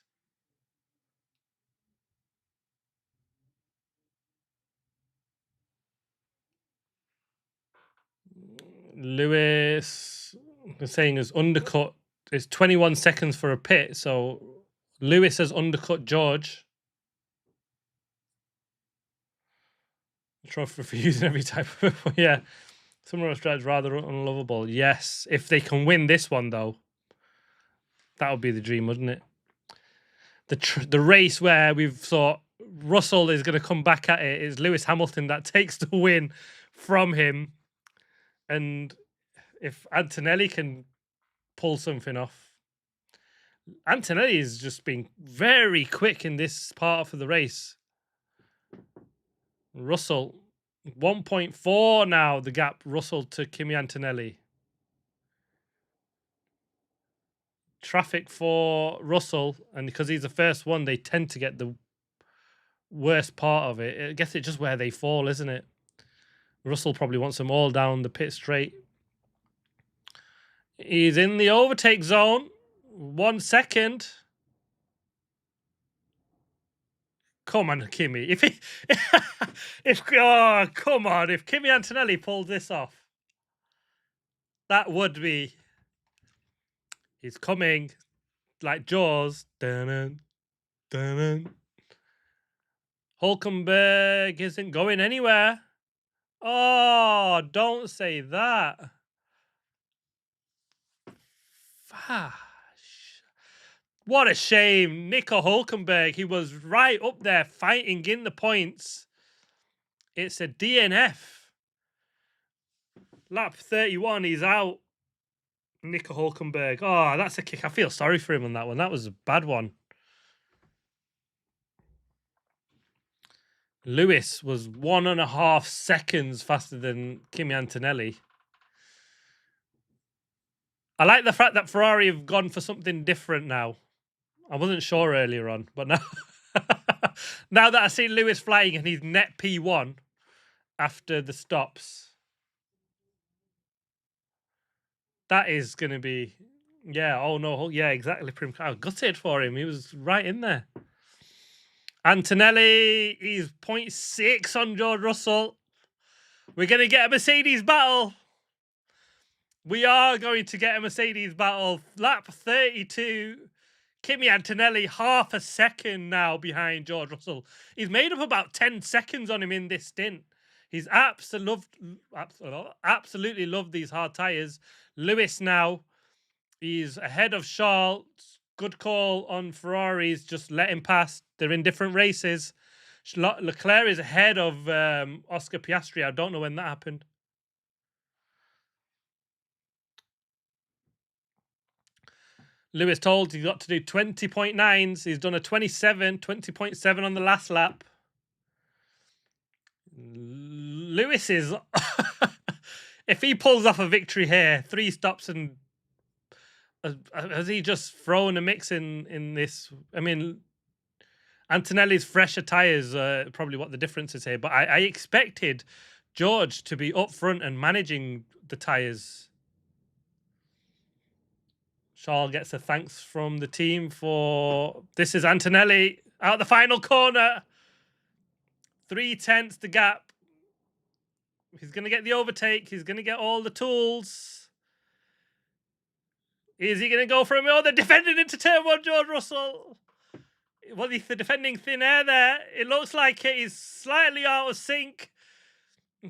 Lewis is saying is undercut. It's 21 seconds for a pit, so Lewis has undercut George. Trophy for using every type of... Yeah. Some of those rather unlovable. Yes. If they can win this one, though, that would be the dream, wouldn't it? The race where we've thought Russell is going to come back at it is Lewis Hamilton that takes the win from him. And if Antonelli can pull something off. Antonelli has just been very quick in this part of the race. Russell, 1.4 now, the gap, Russell to Kimi Antonelli. Traffic for Russell, and because he's the first one, they tend to get the worst part of it. I guess it's just where they fall, isn't it? Russell probably wants them all down the pit straight. He's in the overtake zone. 1 second. Come on, Kimi. Oh, come on. If Kimi Antonelli pulled this off, that would be. He's coming like Jaws. Dun-dun, dun-dun. Hulkenberg isn't going anywhere. Oh, don't say that. What a shame. Nico Hulkenberg, he was right up there fighting in the points. It's a DNF. Lap 31, he's out. Nico Hulkenberg. Oh, that's a kick. I feel sorry for him on that one. That was a bad one. Lewis was 1.5 seconds faster than Kimi Antonelli. I like the fact that Ferrari have gone for something different now. I wasn't sure earlier on, but now, now that I see Lewis flying and he's net P1 after the stops, that is going to be, yeah, oh no, yeah, exactly. I was gutted for him. He was right in there. Antonelli, he's 0.6 on George Russell. We're going to get a Mercedes battle. We are going to get a Mercedes battle. Lap 32. Kimi Antonelli, 0.5 second now behind George Russell. He's made up about 10 seconds on him in this stint. He's absolutely loved these hard tyres. Lewis now, he's ahead of Charles. Good call on Ferraris. Just let him pass. They're in different races. Leclerc is ahead of Oscar Piastri. I don't know when that happened. Lewis told he's got to do 20.9s. He's done a 20.7 on the last lap. Lewis is... if he pulls off a victory here, 3 stops and... has he just thrown a mix in this? I mean, Antonelli's fresher tyres are probably what the difference is here. But I expected George to be up front and managing the tyres. Charles gets a thanks from the team for... This is Antonelli out the final corner. 3/10 the gap. He's going to get the overtake. He's going to get all the tools. Is he going to go for a... Oh, they're defending into turn 1, George Russell. Well, he's defending thin air there. It looks like it is slightly out of sync.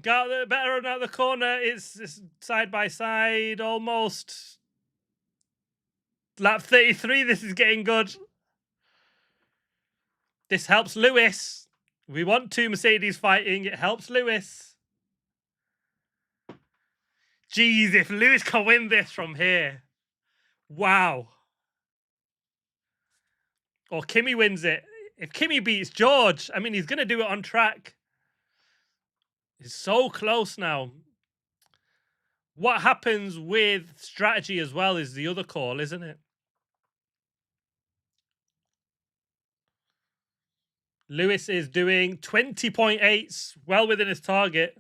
Got better on out the corner. It's side by side almost. Lap 33, this is getting good. This helps Lewis. We want 2 Mercedes fighting. It helps Lewis. Jeez, if Lewis can win this from here. Wow. Or Kimi wins it. If Kimi beats George, I mean, he's going to do it on track. He's so close now. What happens with strategy as well is the other call, isn't it? Lewis is doing 20.8s, well within his target.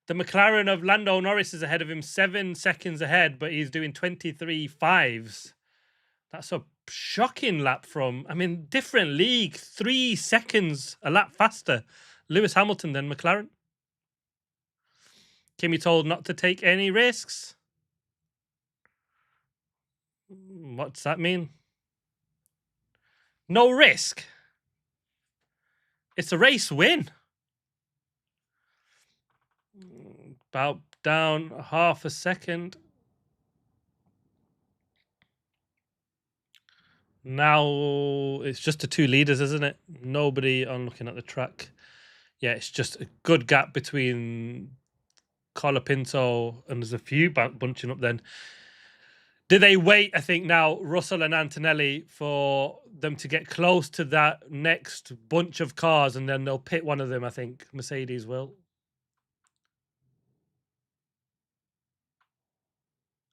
The McLaren of Lando Norris is ahead of him, 7 seconds ahead, but he's doing 23.5s. That's a shocking lap from, I mean, different league, 3 seconds a lap faster. Lewis Hamilton than McLaren. Kimi told not to take any risks. What's that mean? No risk. It's a race win. About down 0.5 second. Now it's just the 2 leaders, isn't it? Nobody on looking at the track. Yeah, it's just a good gap between Colapinto and there's a few bunching up then. Do they wait, I think, now, Russell and Antonelli, for them to get close to that next bunch of cars and then they'll pit one of them, I think. Mercedes will.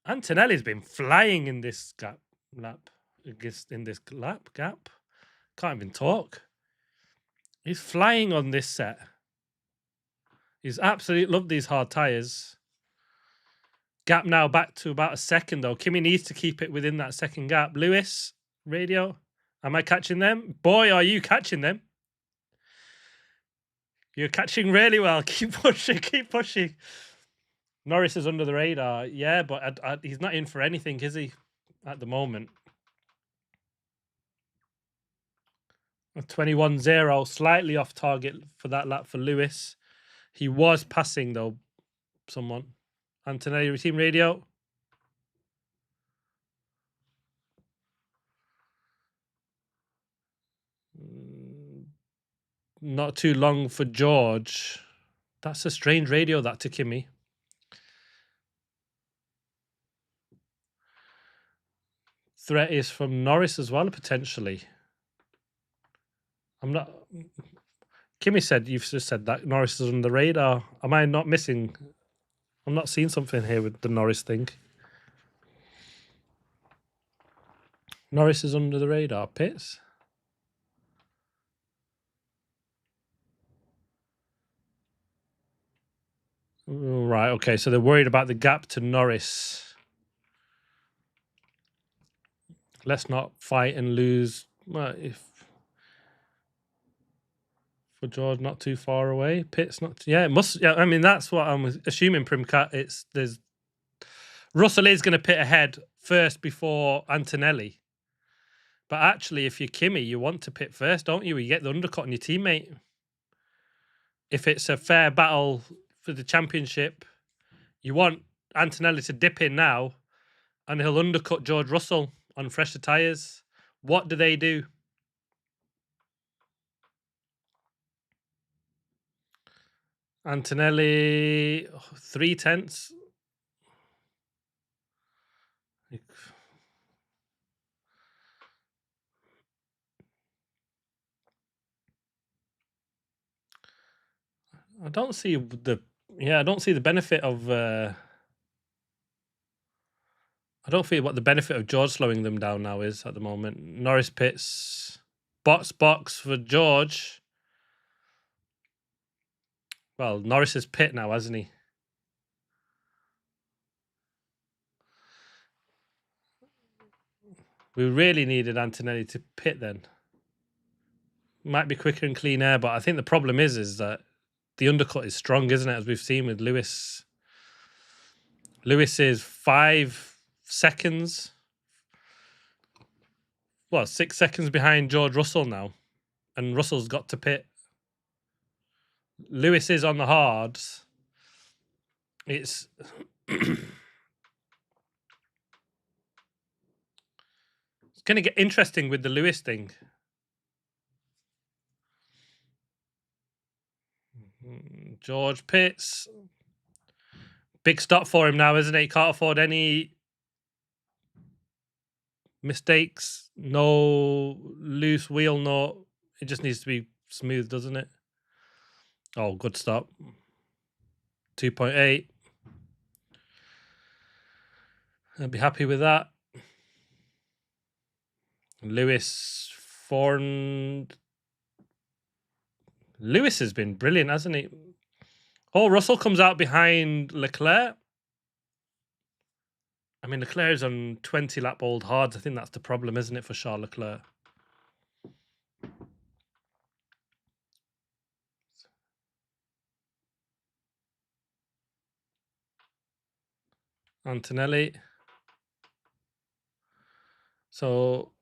Antonelli's been flying in this gap. Can't even talk. He's flying on this set. He's absolutely loved these hard tyres. Gap now back to about a second, though. Kimi needs to keep it within that second gap. Lewis, radio, am I catching them? Boy, are you catching them. You're catching really well. Keep pushing, keep pushing. Norris is under the radar. Yeah, but he's not in for anything, is he, at the moment? 21-0, slightly off target for that lap for Lewis. He was passing, though, someone. Antonelli, team radio. Not too long for George. That's a strange radio, that, to Kimi. Threat is from Norris as well, potentially. I'm not... Kimi said, you've just said that Norris is on the radar. Am I not missing? I'm not seeing something here with the Norris thing. Norris is under the radar. Pits? Right, okay, so they're worried about the gap to Norris. Let's not fight and lose. Well, if for George, not too far away. Pitts not. Yeah, it must. Yeah, I mean that's what I'm assuming. Primcat. Russell is going to pit ahead first before Antonelli. But actually, if you're Kimi, you want to pit first, don't you? You get the undercut on your teammate. If it's a fair battle for the championship, you want Antonelli to dip in now, and he'll undercut George Russell on fresher tyres. What do? Antonelli, 3/10. I don't see the benefit of I don't see what the benefit of George slowing them down now is at the moment. Norris pits, box for George. Well, Norris is pit now, hasn't he? We really needed Antonelli to pit then. Might be quicker and clean air, but I think the problem is that the undercut is strong, isn't it? As we've seen with Lewis. Lewis is 5 seconds. Well, 6 seconds behind George Russell now. And Russell's got to pit. Lewis is on the hards. It's... it's going to get interesting with the Lewis thing. George pits. Big stop for him now, isn't it? He can't afford any mistakes. No loose wheel, no. It just needs to be smooth, doesn't it? Oh, good stop. 2.8. I'd be happy with that. Lewis, Lewis has been brilliant, hasn't he? Oh, Russell comes out behind Leclerc. I mean, Leclerc is on 20-lap old hards. I think that's the problem, isn't it, for Charles Leclerc? Antonelli. So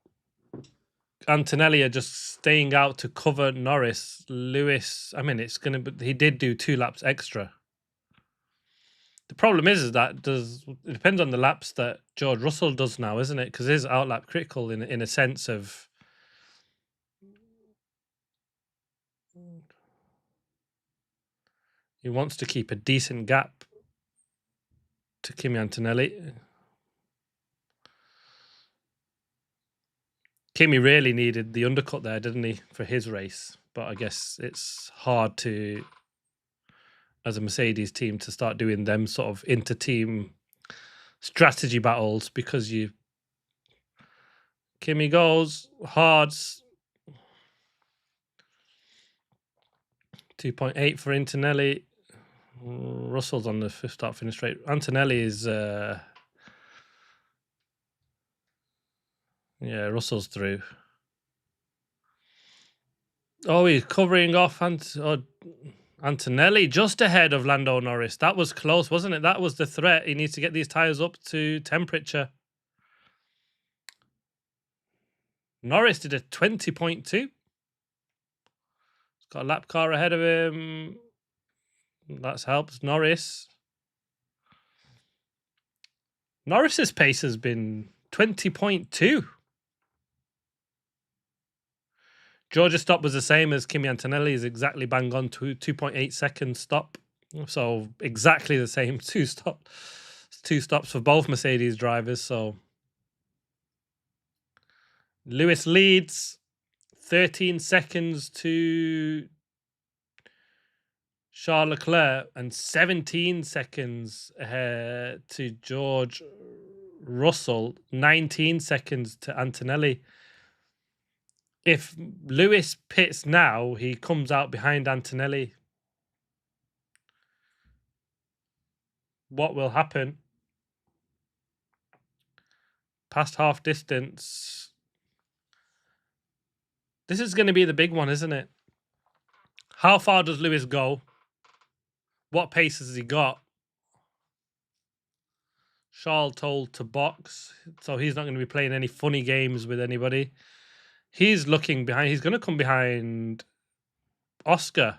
Antonelli are just staying out to cover Norris. Lewis, I mean, it's going to. He did do 2 laps extra. The problem is that it depends on the laps that George Russell does now, isn't it? Because it is outlap critical in a sense of. He wants to keep a decent gap to Kimi Antonelli. Kimi really needed the undercut there, didn't he, for his race? But I guess it's hard to, as a Mercedes team, to start doing them sort of inter-team strategy battles because Kimi goes hards. 2.8 for Antonelli. Russell's on the 5th start finish straight. Antonelli is yeah, Russell's through. Oh, he's covering off Antonelli just ahead of Lando Norris. That was close, wasn't it? That was the threat. He needs to get these tyres up to temperature. Norris did a 20.2. He's got a lap car ahead of him. That helps Norris. Norris's pace has been 20.2. Georgia's stop was the same as Kimi Antonelli, is exactly bang on to 2.8 second stop. So exactly the same two stops for both Mercedes drivers. So Lewis leads 13 seconds to Charles Leclerc and 17 seconds to George Russell, 19 seconds to Antonelli. If Lewis pits now, he comes out behind Antonelli. What will happen? Past half distance. This is going to be the big one, isn't it? How far does Lewis go? What pace has he got? Charles told to box, so he's not going to be playing any funny games with anybody. He's looking behind. He's going to come behind Oscar.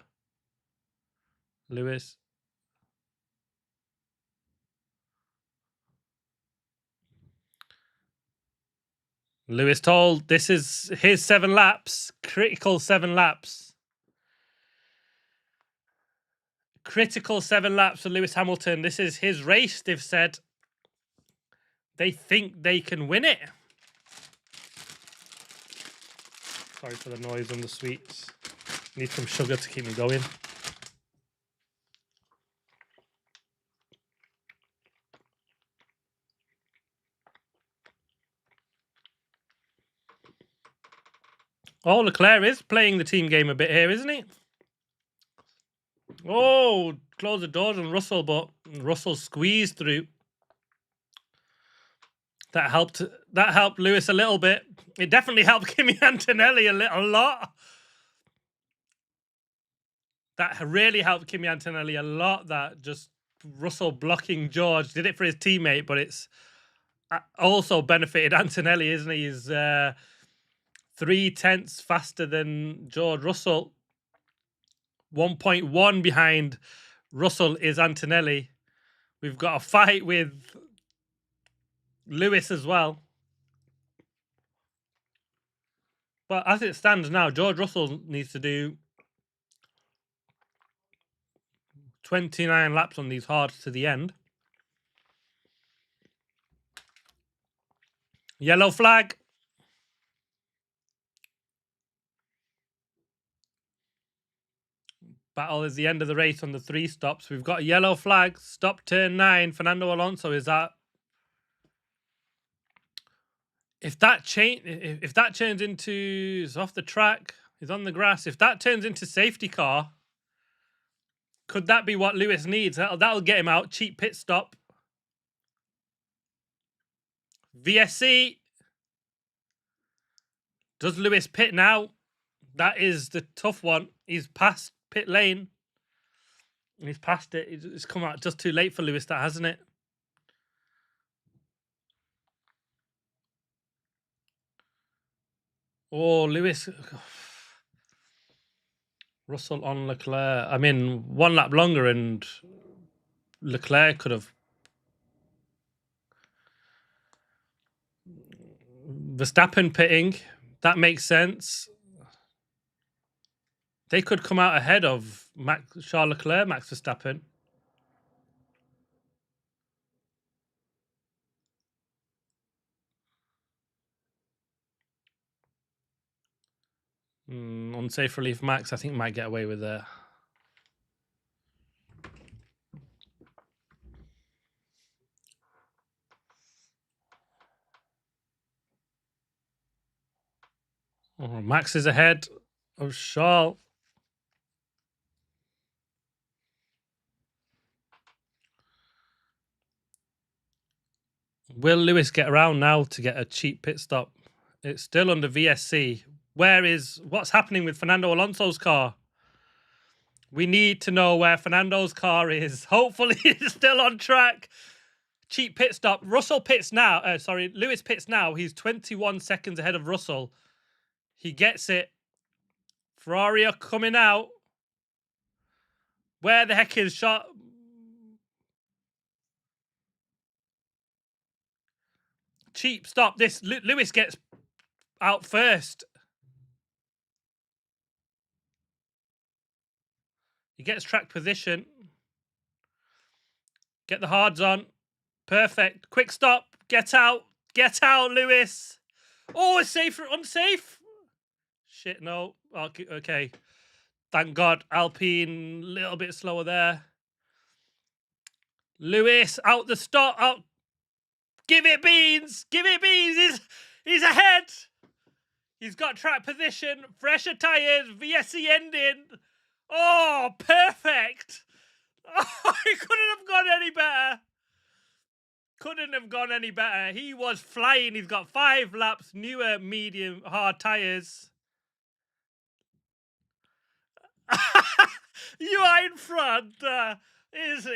Lewis. Lewis told this is his 7 laps. Critical 7 laps. Critical 7 laps for Lewis Hamilton. This is his race, they've said. They think they can win it. Sorry for the noise on the sweets. Need some sugar to keep me going. Oh, Leclerc is playing the team game a bit here, isn't he? Oh, close the doors on Russell, but Russell squeezed through. That helped Lewis a little bit. It definitely helped Kimi Antonelli a lot. That really helped Kimi Antonelli a lot. That just Russell blocking George did it for his teammate, but it's also benefited Antonelli, isn't he? He's 0.3 faster than George Russell. 1.1 behind Russell is Antonelli. We've got a fight with Lewis as well. But as it stands now, George Russell needs to do 29 laps on these hards to the end. Yellow flag. Battle is the end of the race on the 3 stops. We've got a yellow flag. Stop turn 9. Fernando Alonso is that. If that turns into it's off the track, he's on the grass. If that turns into safety car, could that be what Lewis needs? That'll get him out. Cheap pit stop. VSC. Does Lewis pit now? That is the tough one. He's past pit lane. He's past it. It's come out just too late for Lewis, that hasn't it? Oh, Lewis. Russell on Leclerc. I mean, 1 lap longer and Leclerc could have. Verstappen pitting. That makes sense. They could come out ahead of Charles Leclerc, Max Verstappen. Unsafe relief Max, I think, might get away with that. Oh, Max is ahead of Charles. Will Lewis get around now to get a cheap pit stop? It's still under VSC. What's happening with Fernando Alonso's car? We need to know where Fernando's car is. Hopefully it's still on track. Cheap pit stop. Lewis pits now. He's 21 seconds ahead of Russell. He gets it. Ferrari are coming out. Where the heck is shot? Cheap stop. This Lewis gets out first. He gets track position. Get the hards on. Perfect. Quick stop. Get out. Get out, Lewis. Oh, it's safe. Unsafe. Shit, no. Okay. Thank God. Alpine, a little bit slower there. Lewis, out the stop. Out. Give it beans. Give it beans. He's ahead. He's got track position. Fresher tyres. VSC ending. Oh, perfect. Oh, he couldn't have gone any better. Couldn't have gone any better. He was flying. He's got 5 laps, newer medium hard tyres. You are in front. His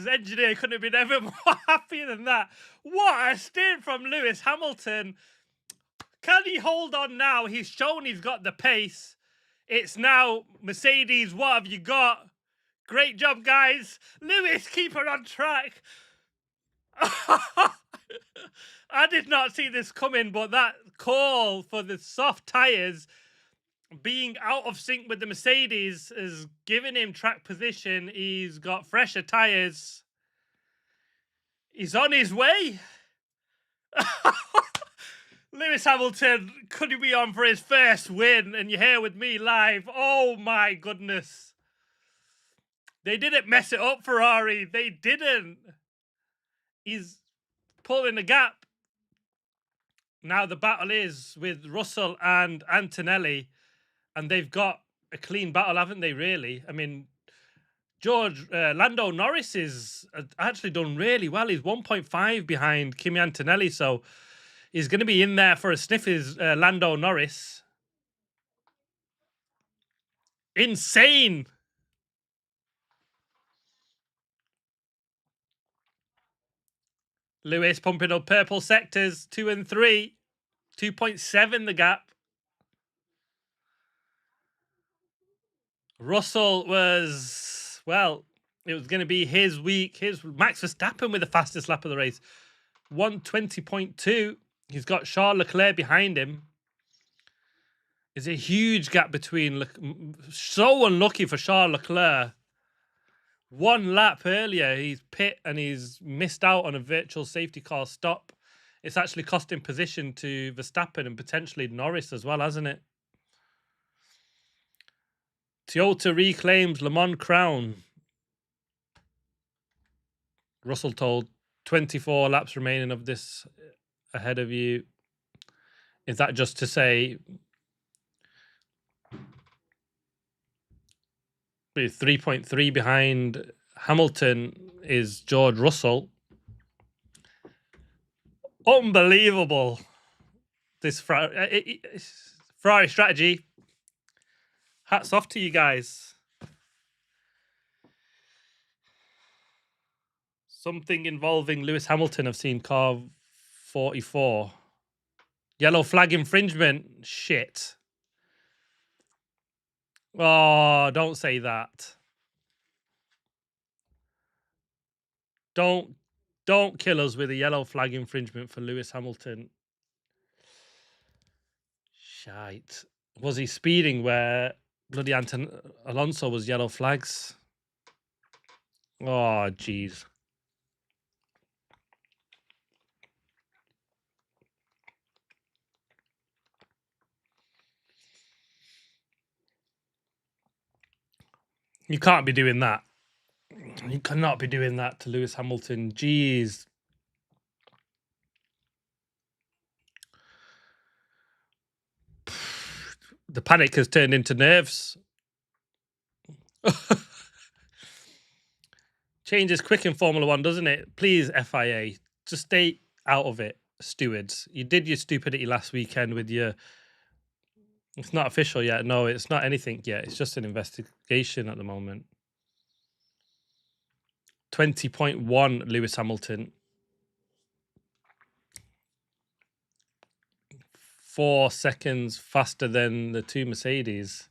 engineer couldn't have been ever more happy than that. What a stint from Lewis Hamilton. Can he hold on now? He's shown he's got the pace. It's now Mercedes. What have you got? Great job, guys. Lewis, keep her on track. I did not see this coming, but that call for the soft tyres being out of sync with the Mercedes is giving him track position. He's got fresher tyres. He's on his way. Lewis Hamilton, could he be on for his first win? And you're here with me live. Oh my goodness. They didn't mess it up, Ferrari. They didn't. He's pulling the gap. Now the battle is with Russell and Antonelli. And they've got a clean battle, haven't they, really? I mean, Lando Norris is actually done really well. He's 1.5 behind Kimi Antonelli, so he's going to be in there for a sniff, is Lando Norris. Insane. Lewis pumping up purple sectors, 2 and 3. 2.7 the gap. Russell was, well, it was going to be his week. His Max Verstappen with the fastest lap of the race. 120.2. He's got Charles Leclerc behind him. There's a huge gap between. So unlucky for Charles Leclerc. 1 lap earlier, he's pit and he's missed out on a virtual safety car stop. It's actually cost him position to Verstappen and potentially Norris as well, hasn't it? Toyota reclaims Le Mans crown. Russell told 24 laps remaining of this ahead of you. Is that just to say 3.3 behind Hamilton is George Russell? Unbelievable. This Ferrari strategy. Hats off to you guys. Something involving Lewis Hamilton. I've seen car 44. Yellow flag infringement. Shit. Oh, don't say that. Don't kill us with a yellow flag infringement for Lewis Hamilton. Shite. Was he speeding where bloody Alonso was yellow flags? Oh, jeez. You can't be doing that. You cannot be doing that to Lewis Hamilton. Jeez. The panic has turned into nerves. Changes quick in Formula One, doesn't it? Please, FIA, just stay out of it, stewards. You did your stupidity last weekend with your. It's not official yet. No, it's not anything yet. It's just an investigation at the moment. 20.1 Lewis Hamilton. 4 seconds faster than the two Mercedes.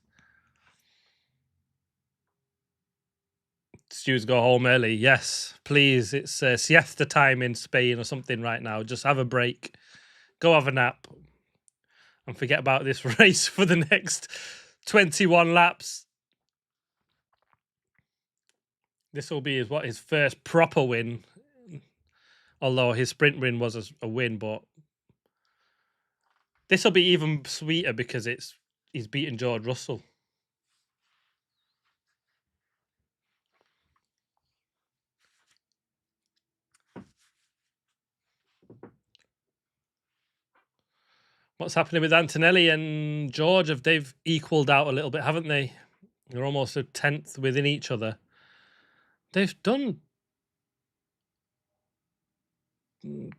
Stewards go home early. Yes, please. It's siesta time in Spain or something right now. Just have a break. Go have a nap. And forget about this race for the next 21 laps. This will be his first proper win. Although his sprint win was a win, but this will be even sweeter because he's beaten George Russell. What's happening with Antonelli and George? They've equaled out a little bit, haven't they? They're almost a 10th within each other. They've done.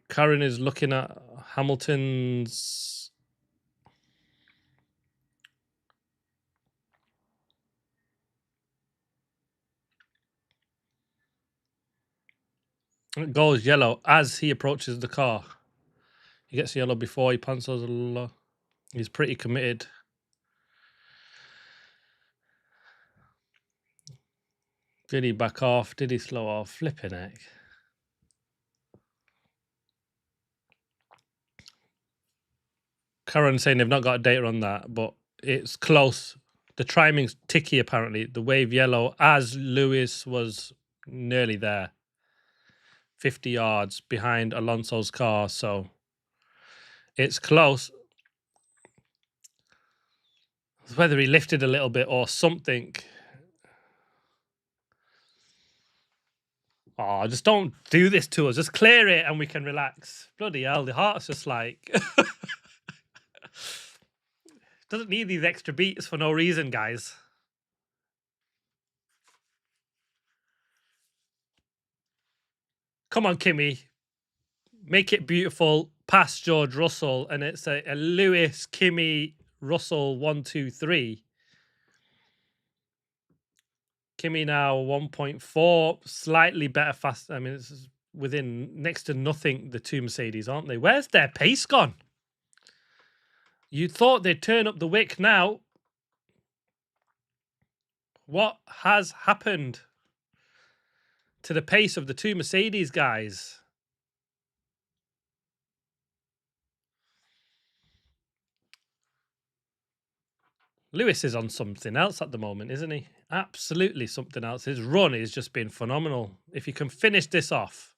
Karen is looking at Hamilton's. It goes yellow as he approaches the car. He gets yellow before he pencils a lot. He's pretty committed. Did he back off? Did he slow off? Flipping heck. Karen saying they've not got data on that, but it's close. The timing's ticky, apparently. The wave yellow as Lewis was nearly there. 50 yards behind Alonso's car, so it's close. Whether he lifted a little bit or something. Oh, just don't do this to us. Just clear it and we can relax. Bloody hell, the heart's just like... Doesn't need these extra beats for no reason, guys. Come on, Kimi. Make it beautiful. Past George Russell. And it's a Lewis, Kimi, Russell 1, 2, 3. Kimi now 1.4. Slightly better fast. I mean, it's within next to nothing, the two Mercedes, aren't they? Where's their pace gone? You thought they'd turn up the wick now. What has happened to the pace of the two Mercedes guys? Lewis is on something else at the moment, isn't he? Absolutely something else. His run has just been phenomenal. If you can finish this off.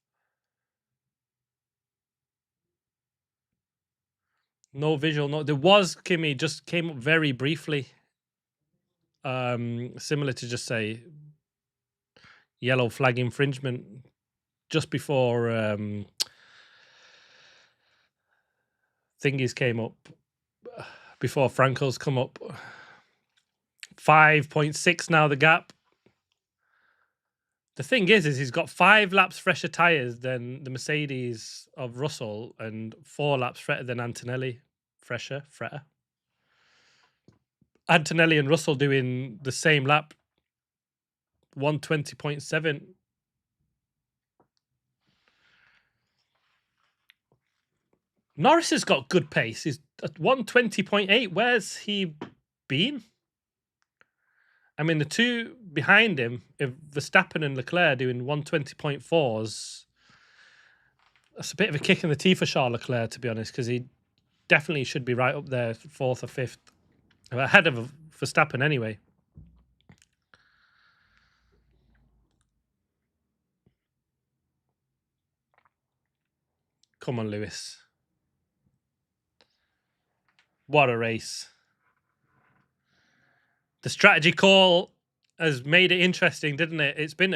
No visual. No, there was Kimi, just came up very briefly. Similar to just say yellow flag infringement just before thingies came up, before Franco's come up. 5.6 now the gap. The thing is he's got 5 laps fresher tyres than the Mercedes of Russell and 4 laps fretter than Antonelli. Fretter. Antonelli and Russell doing the same lap. 120.7. Norris has got good pace. He's at 120.8. Where's he been? I mean, the two behind him, if Verstappen and Leclerc doing 120.4s, that's a bit of a kick in the teeth for Charles Leclerc, to be honest, because he definitely should be right up there, 4th or 5th. Ahead of Verstappen anyway. Come on, Lewis. What a race. The strategy call has made it interesting, didn't it? It's been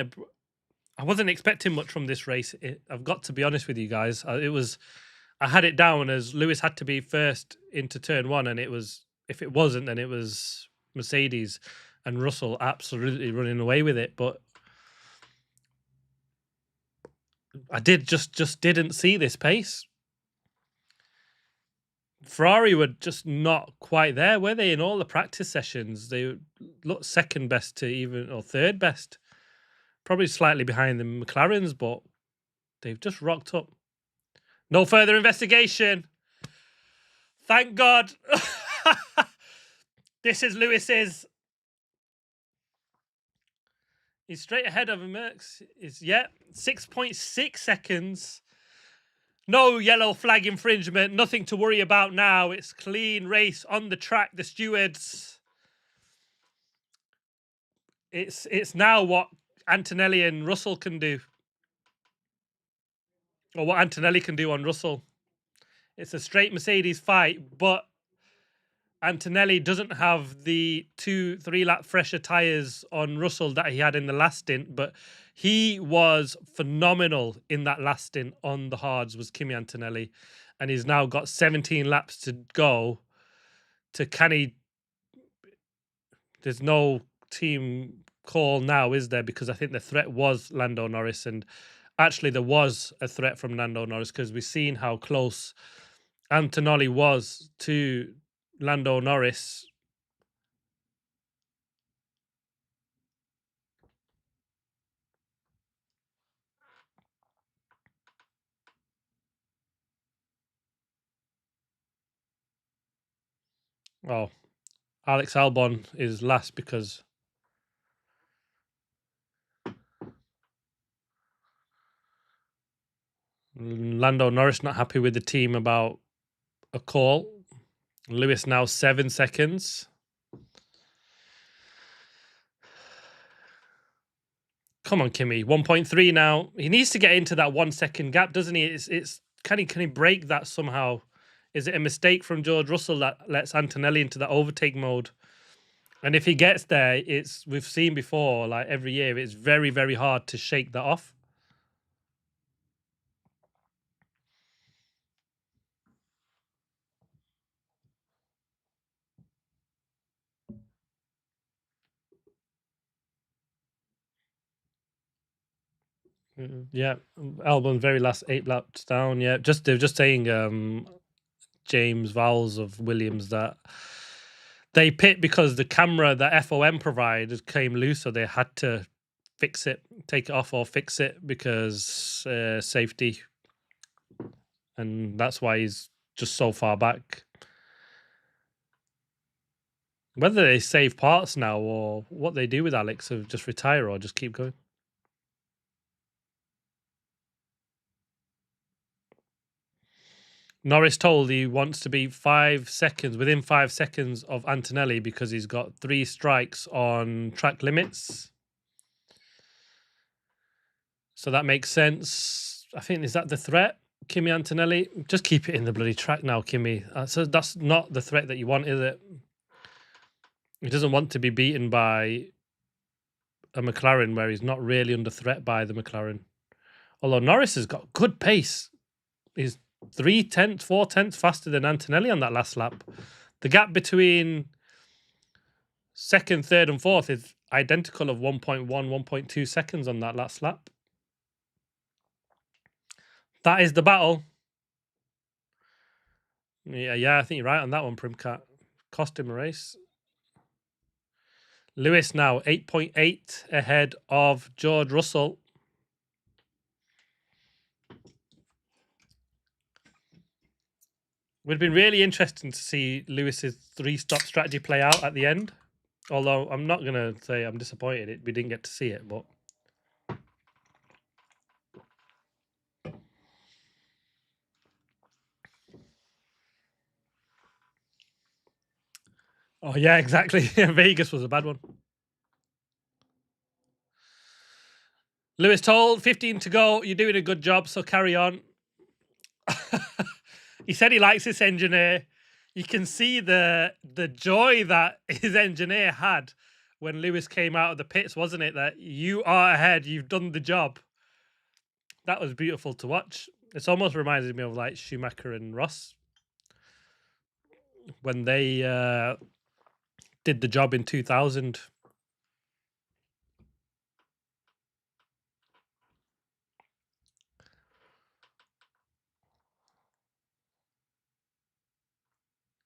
I wasn't expecting much from this race. I've got to be honest with you guys. I had it down as Lewis had to be first into turn 1, and it was, if it wasn't, then it was Mercedes and Russell absolutely running away with it. But I just didn't see this pace. Ferrari were just not quite there, were they? In all the practice sessions, they looked second best to even, or third best, probably slightly behind the McLarens, but they've just rocked up. No further investigation. Thank God. This is Lewis's. He's straight ahead of Merckx. Is 6.6 seconds. No yellow flag infringement. Nothing to worry about now. It's clean race on the track. The stewards. It's now what Antonelli and Russell can do, or what Antonelli can do on Russell. It's a straight Mercedes fight, but Antonelli doesn't have the 2-3 lap fresher tyres on Russell that he had in the last stint, but he was phenomenal in that last stint on the hards, was Kimi Antonelli, and he's now got 17 laps to go to there's no team call now, is there? Because I think the threat was Lando Norris, and actually there was a threat from Lando Norris because we've seen how close Antonelli was to Lando Norris. Oh, Alex Albon is last because Lando Norris not happy with the team about a call. Lewis now 7 seconds. Come on, Kimi. 1.3 now. He needs to get into that 1 second gap, doesn't he? It's can he break that somehow? Is it a mistake from George Russell that lets Antonelli into that overtake mode? And if he gets there, we've seen before, like every year, it's very, very hard to shake that off. Yeah, Albon very last 8 laps down. Yeah, they're just saying James Vowles of Williams that they pit because the camera that FOM provided came loose, so they had to fix it, take it off or fix it because safety, and that's why he's just so far back. Whether they save parts now or what they do with Alex, of just retire or just keep going. Norris told he wants to be within 5 seconds of Antonelli because he's got 3 strikes on track limits. So that makes sense. I think, is that the threat? Kimi Antonelli? Just keep it in the bloody track now, Kimi. So that's not the threat that you want, is it? He doesn't want to be beaten by a McLaren where he's not really under threat by the McLaren. Although Norris has got good pace. He's 4/10 faster than Antonelli on that last lap. The gap between second, third, and fourth is identical of 1.1, 1.2 seconds on that last lap. That is the battle. Yeah, I think you're right on that one, Primcat. Cost him a race. Lewis now 8.8 ahead of George Russell. Would have been really interesting to see Lewis's 3-stop strategy play out at the end. Although I'm not going to say I'm disappointed we didn't get to see it, but oh yeah, exactly. Vegas was a bad one. Lewis told 15 to go. You're doing a good job, so carry on. He said he likes this engineer. You can see the joy that his engineer had when Lewis came out of the pits, wasn't it? That you are ahead, you've done the job. That was beautiful to watch. It's almost reminded me of like Schumacher and Ross when they did the job in 2000.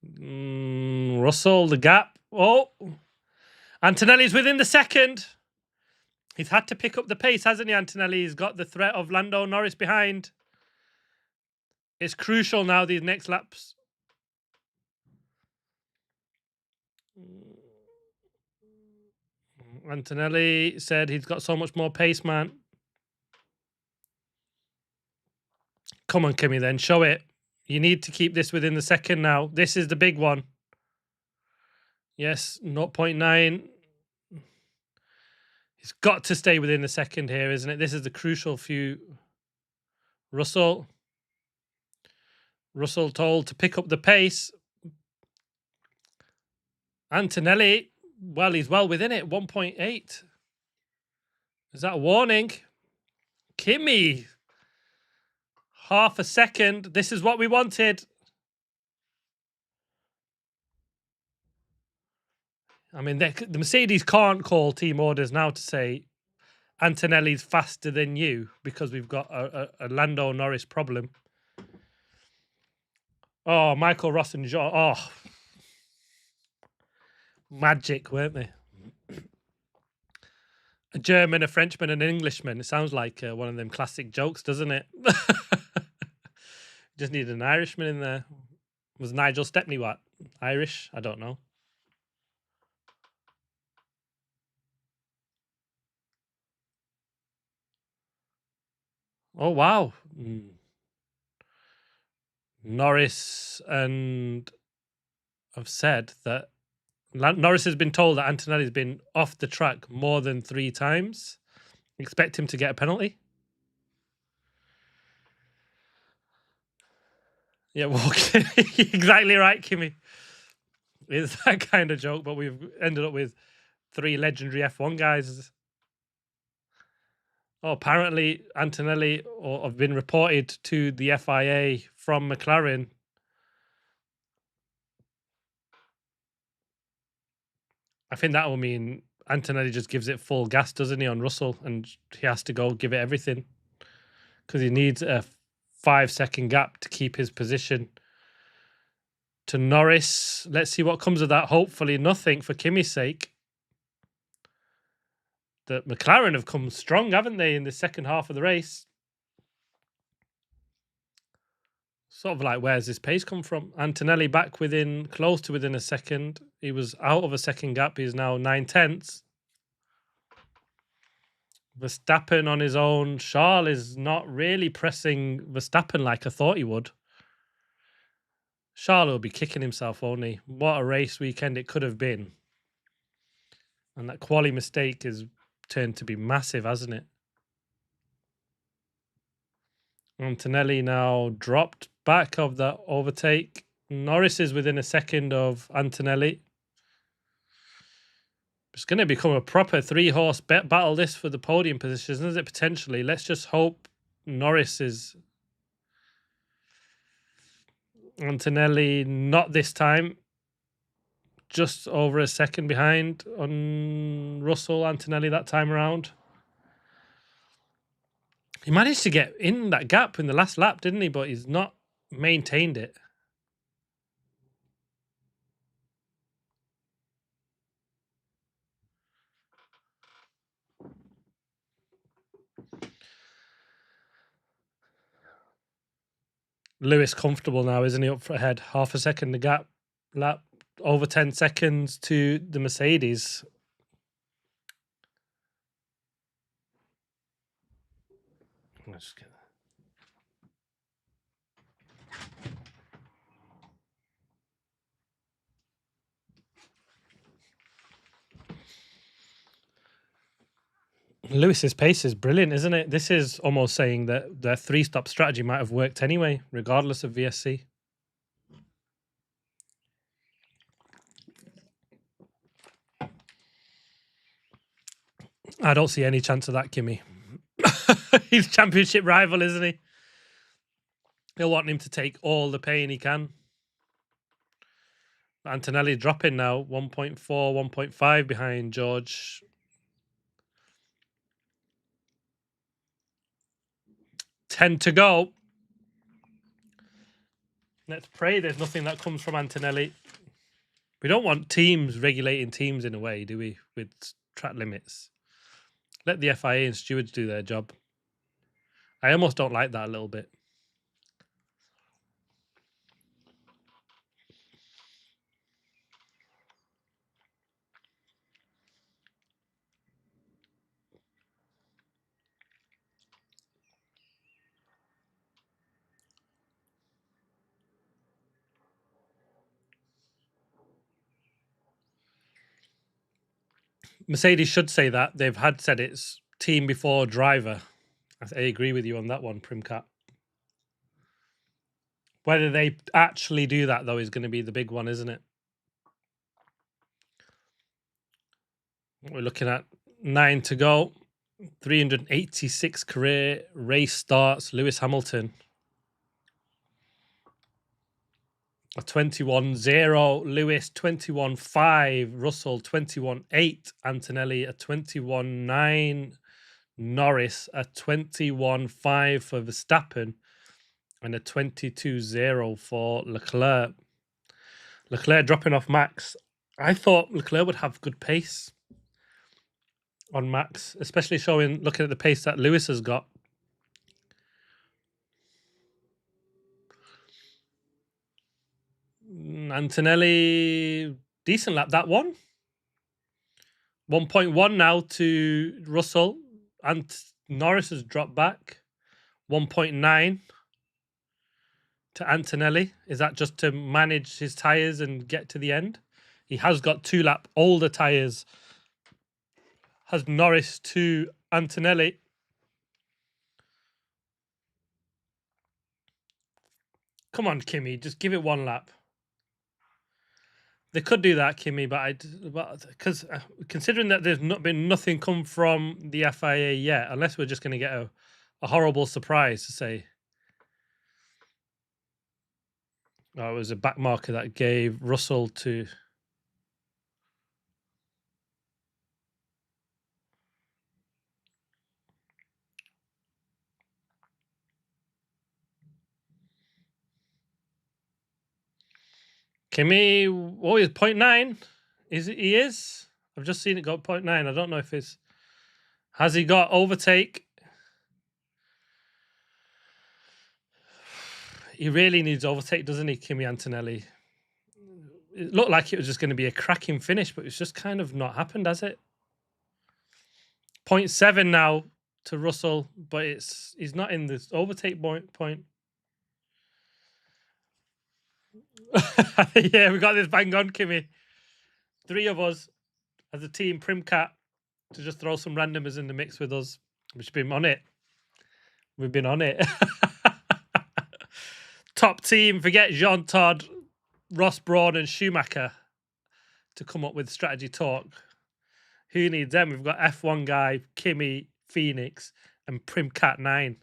Russell, the gap. Oh, Antonelli's within the second. He's had to pick up the pace, hasn't he, Antonelli? He's got the threat of Lando Norris behind. It's crucial now, these next laps. Antonelli said he's got so much more pace, man. Come on, Kimi, then. Show it. You need to keep this within the second now. This is the big one. Yes, 0.9. He's got to stay within the second here, isn't it? This is the crucial few. Russell told to pick up the pace. Antonelli, well, he's well within it. 1.8. Is that a warning? Kimi, half a second. This is what we wanted. I mean, the Mercedes can't call team orders now to say Antonelli's faster than you because we've got a Lando Norris problem. Oh, Michael Ross and Jean. Oh, magic, weren't they? A German, a Frenchman, and an Englishman. It sounds like one of them classic jokes, doesn't it? Just need an Irishman in there. Was Nigel Stepney what? Irish? I don't know. Oh, wow. Norris and have said that Norris has been told that Antonelli's been off the track more than 3 times. Expect him to get a penalty. Yeah, well, exactly right, Kimi. It's that kind of joke, but we've ended up with 3 legendary F1 guys. Oh, apparently Antonelli have been reported to the FIA from McLaren. I think that will mean Antonelli just gives it full gas, doesn't he, on Russell, and he has to go give it everything because he needs a 5-second gap to keep his position to Norris. Let's see what comes of that. Hopefully nothing for Kimi's sake. The McLaren have come strong, haven't they, in the second half of the race? Sort of like, where's this pace come from? Antonelli back close to within a second. He was out of a second gap. He's now 9/10. Verstappen on his own. Charles is not really pressing Verstappen like I thought he would. Charles will be kicking himself, won't he? What a race weekend it could have been. And that quali mistake has turned to be massive, hasn't it? Antonelli now dropped back of the overtake. Norris is within a second of Antonelli. It's going to become a proper 3-horse battle this for the podium positions, isn't it? Potentially. Let's just hope Norris is... Antonelli, not this time. Just over a second behind on Russell. Antonelli that time around. He managed to get in that gap in the last lap, didn't he? But he's not maintained it. Lewis comfortable now, isn't he? Up for ahead. Half a second the gap. Lap over 10 seconds to the Mercedes. Let's get that. Lewis's pace is brilliant, isn't it? This is almost saying that their 3-stop strategy might have worked anyway, regardless of VSC. I don't see any chance of that, Kimi. He's championship rival, isn't he? He'll want him to take all the pain he can. Antonelli dropping now, 1.4, 1.5 behind George. 10 to go. Let's pray there's nothing that comes from Antonelli. We don't want teams regulating teams in a way, do we, with track limits? Let the FIA and stewards do their job. I almost don't like that a little bit. Mercedes should say that. They've had said it's team before driver. I agree with you on that one, Primcat. Whether they actually do that, though, is going to be the big one, isn't it? We're looking at 9 to go. 386 career race starts. Lewis Hamilton. A 21-0. Lewis, 21-5. Russell, 21-8. Antonelli, a 21-9. Norris, a 21-5 for Verstappen. And a 22-0 for Leclerc. Leclerc dropping off Max. I thought Leclerc would have good pace on Max, especially looking at the pace that Lewis has got. Antonelli, decent lap, that one. 1.1 now to Russell. And Norris has dropped back. 1.9 to Antonelli. Is that just to manage his tyres and get to the end? He has got 2 lap older tyres. Has Norris to Antonelli. Come on, Kimi, just give it 1 lap. They could do that, Kimi, but because considering that there's not been nothing come from the FIA yet, unless we're just going to get a horrible surprise to say. Oh, it was a back marker that gave Russell to. Kimi, oh, he's 0.9. He is? I've just seen it go 0.9. I don't know if it's. Has he got overtake? He really needs overtake, doesn't he, Kimi Antonelli? It looked like it was just going to be a cracking finish, but it's just kind of not happened, has it? 0.7 now to Russell, but he's not in this overtake point. Yeah, we got this bang on, Kimi. 3 of us as a team, Primcat, to just throw some randomers in the mix with us. We've been on it. We've been on it. Top team, forget Jean Todt, Ross Brawn and Schumacher to come up with strategy talk. Who needs them? We've got F1 guy, Kimi, Phoenix, and Primcat 9.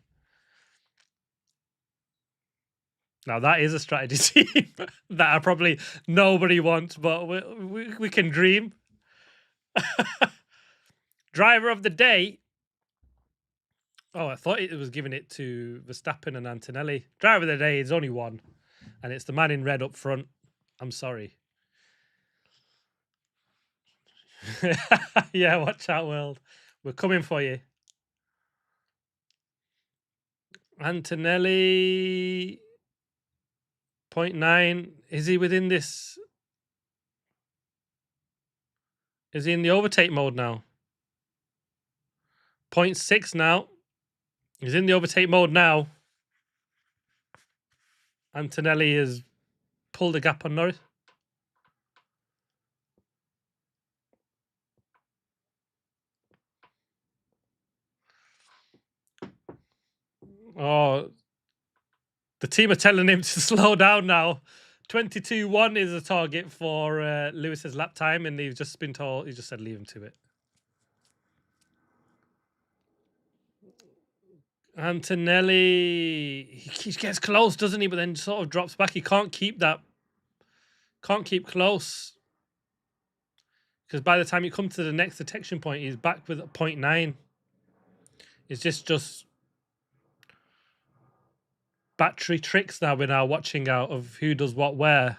Now that is a strategy team that probably nobody wants, but we can dream. Driver of the day. Oh, I thought it was giving it to Verstappen and Antonelli. Driver of the day is only one, and it's the man in red up front. I'm sorry. Yeah, watch out, world. We're coming for you. Antonelli, 0.9. Is he within this? Is he in the overtake mode now? 0.6 now. He's in the overtake mode now. Antonelli has pulled a gap on Norris. Oh, the team are telling him to slow down now. 22.1 is the target for Lewis's lap time, and he's just been told, he just said leave him to it. Antonelli, he gets close, doesn't he? But then sort of drops back. He can't keep that. Can't keep close. Because by the time you come to the next detection point, he's back with a 0.9. It's just. battery tricks now. We're now watching out of who does what where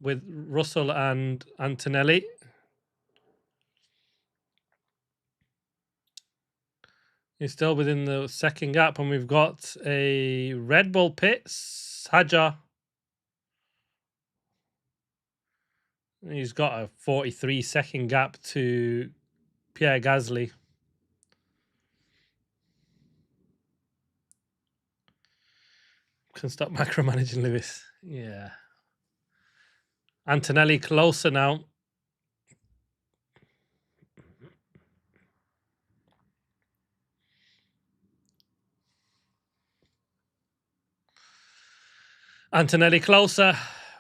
with Russell and Antonelli. He's still within the second gap, and we've got a Red Bull pits. Hadjar. He's got a 43-second gap to Pierre Gasly. Can stop micromanaging Lewis. Yeah. Antonelli closer now. Antonelli closer.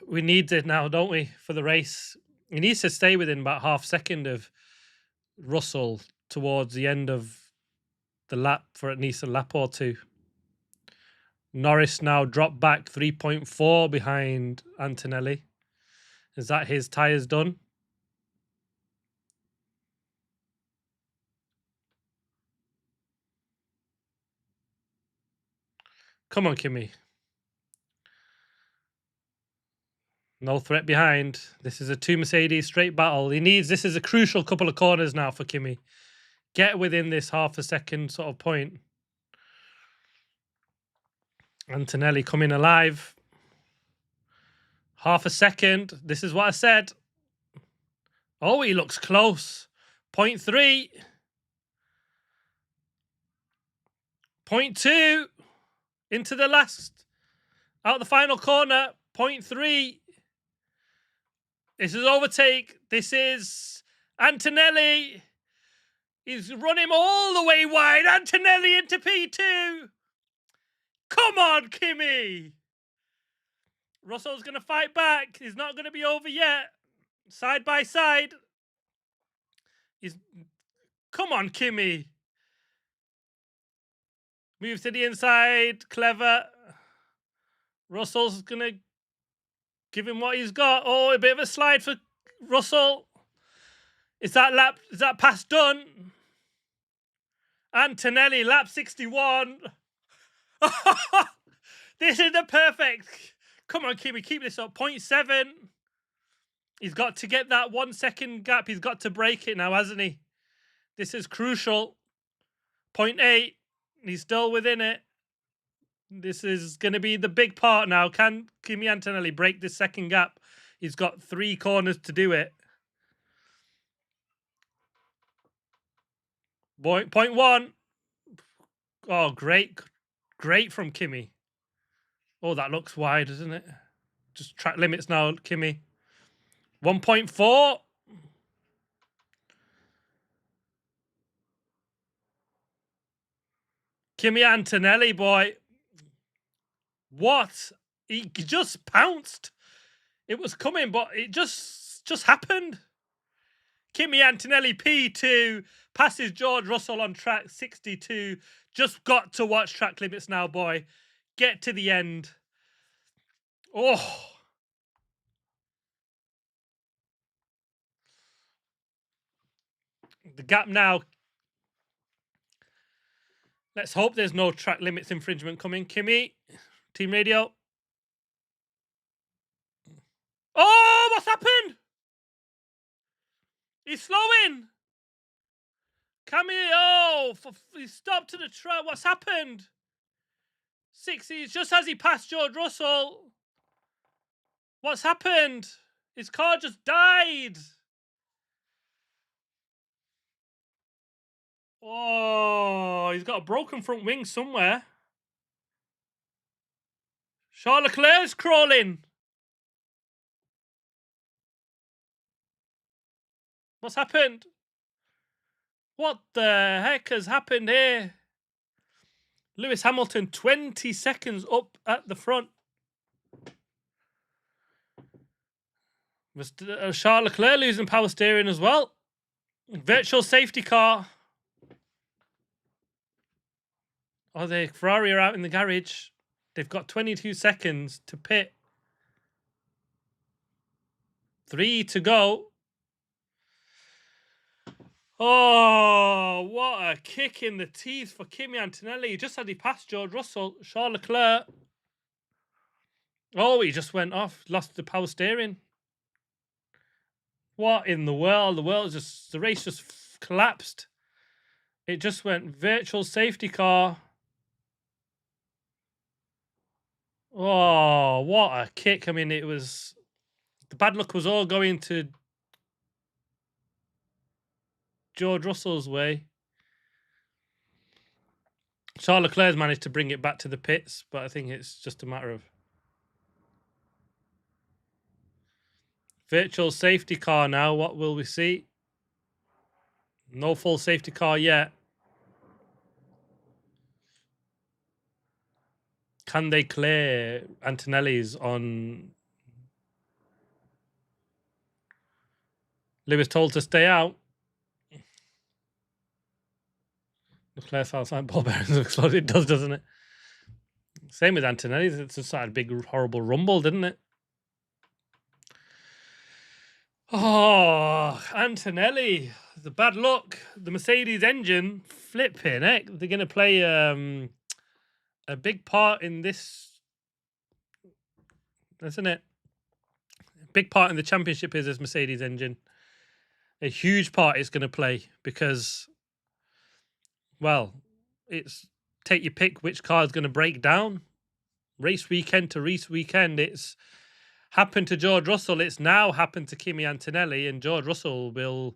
We need it now, don't we, for the race? He needs to stay within about half second of Russell towards the end of the lap for at least a lap or two. Norris now dropped back 3.4 behind Antonelli. Is that his tyres done? Come on, Kimi. No threat behind. This is a two Mercedes straight battle. This is a crucial couple of corners now for Kimi. Get within this half a second sort of point. Antonelli coming alive. Half a second. This is what I said. Oh, he looks close. 0.3. 0.2. Into the last. Out the final corner. 0.3. This is overtake. This is Antonelli. He's run him all the way wide. Antonelli into P2. Come on, Kimi. Russell's going to fight back. He's not going to be over yet. Side by side. Come on, Kimi. Moves to the inside. Clever. Russell's going to give him what he's got. Oh, a bit of a slide for Russell. Is that pass done? Antonelli, lap 61. This is the perfect. Come on, Kimi, keep this up. 0.7. He's got to get that 1 second gap. He's got to break it now, hasn't he? This is crucial. 0.8. He's still within it. This is going to be the big part now. Can Kimi Antonelli break this second gap? He's got 3 corners to do it. 0.1. Oh, great. Great from Kimi. Oh, that looks wide, doesn't it? Just track limits now, Kimi. 1.4. Kimi Antonelli, boy. What? He just pounced. It was coming, but it just happened. Kimi Antonelli, P2, passes George Russell on track 62. Just got to watch track limits now, boy. Get to the end. Oh. The gap now. Let's hope there's no track limits infringement coming. Kimi, team radio. Oh, what's happened? He's slowing. He stopped to the track. What's happened? 60, just as he passed George Russell. What's happened? His car just died. Oh, he's got a broken front wing somewhere. Charles Leclerc's crawling. What's happened? What the heck has happened here? Lewis Hamilton, 20 seconds up at the front. Charles Leclerc losing power steering as well. Virtual safety car. Oh, the Ferrari are out in the garage. They've got 22 seconds to pit. 3 to go. Oh, what a kick in the teeth for Kimi Antonelli. Just as he passed George Russell, Charles Leclerc Oh, he just went off, lost the power steering. What in the world? The race just collapsed. It just went virtual safety car. Oh, what a kick. I mean, the bad luck was all going to George Russell's way. Charles Leclerc's managed to bring it back to the pits, but I think it's just a matter of virtual safety car now. What will we see? No full safety car yet. Can they clear Antonelli's on? Lewis told to stay out. Leclerc's outside ball bearings exploded. It does, doesn't it? Same with Antonelli's. It's just had a big, horrible rumble, didn't it? Oh, Antonelli, the bad luck. The Mercedes engine, flipping heck. They're going to play a big part in this, isn't it? A big part in the championship is this Mercedes engine. A huge part it's going to play because, well, it's take your pick which car is going to break down. Race weekend to race weekend, it's happened to George Russell. It's now happened to Kimi Antonelli, and George Russell will.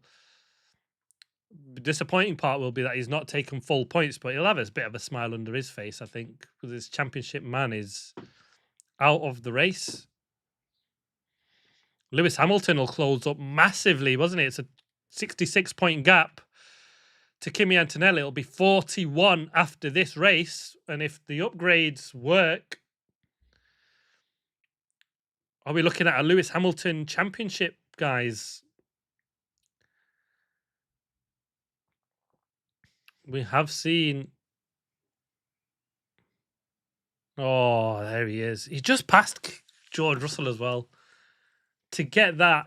The disappointing part will be that he's not taken full points, but he'll have a bit of a smile under his face, I think, because his championship man is out of the race. Lewis Hamilton will close up massively, wasn't it? It's a 66-point gap to Kimi Antonelli. It'll be 41 after this race, and if the upgrades work, are we looking at a Lewis Hamilton championship, guys? We have seen. Oh, there he is. He just passed George Russell as well. To get that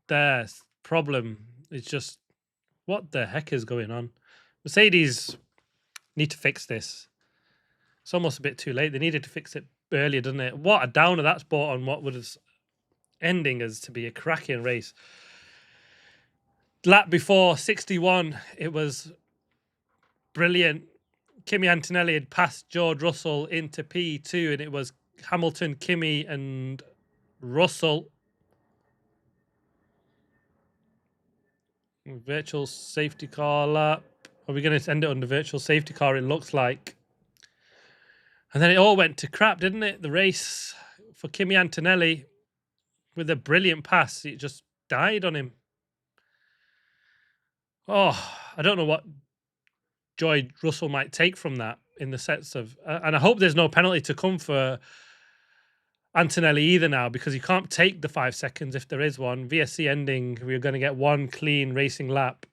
there problem is just, what the heck is going on? Mercedes need to fix this. It's almost a bit too late. They needed to fix it earlier, didn't it? What a downer that's brought on what was ending as to be a cracking race. Lap before 61, it was brilliant. Kimi Antonelli had passed George Russell into P2, and it was Hamilton, Kimi, and Russell. Virtual safety car lap. Are we going to end it on the virtual safety car? It looks like. And then it all went to crap, didn't it? The race for Kimi Antonelli with a brilliant pass. It just died on him. Oh, I don't know what joy Russell might take from that in the sense of... and I hope there's no penalty to come for Antonelli either now, because you can't take the 5 seconds if there is one. VSC ending, we're going to get one clean racing lap.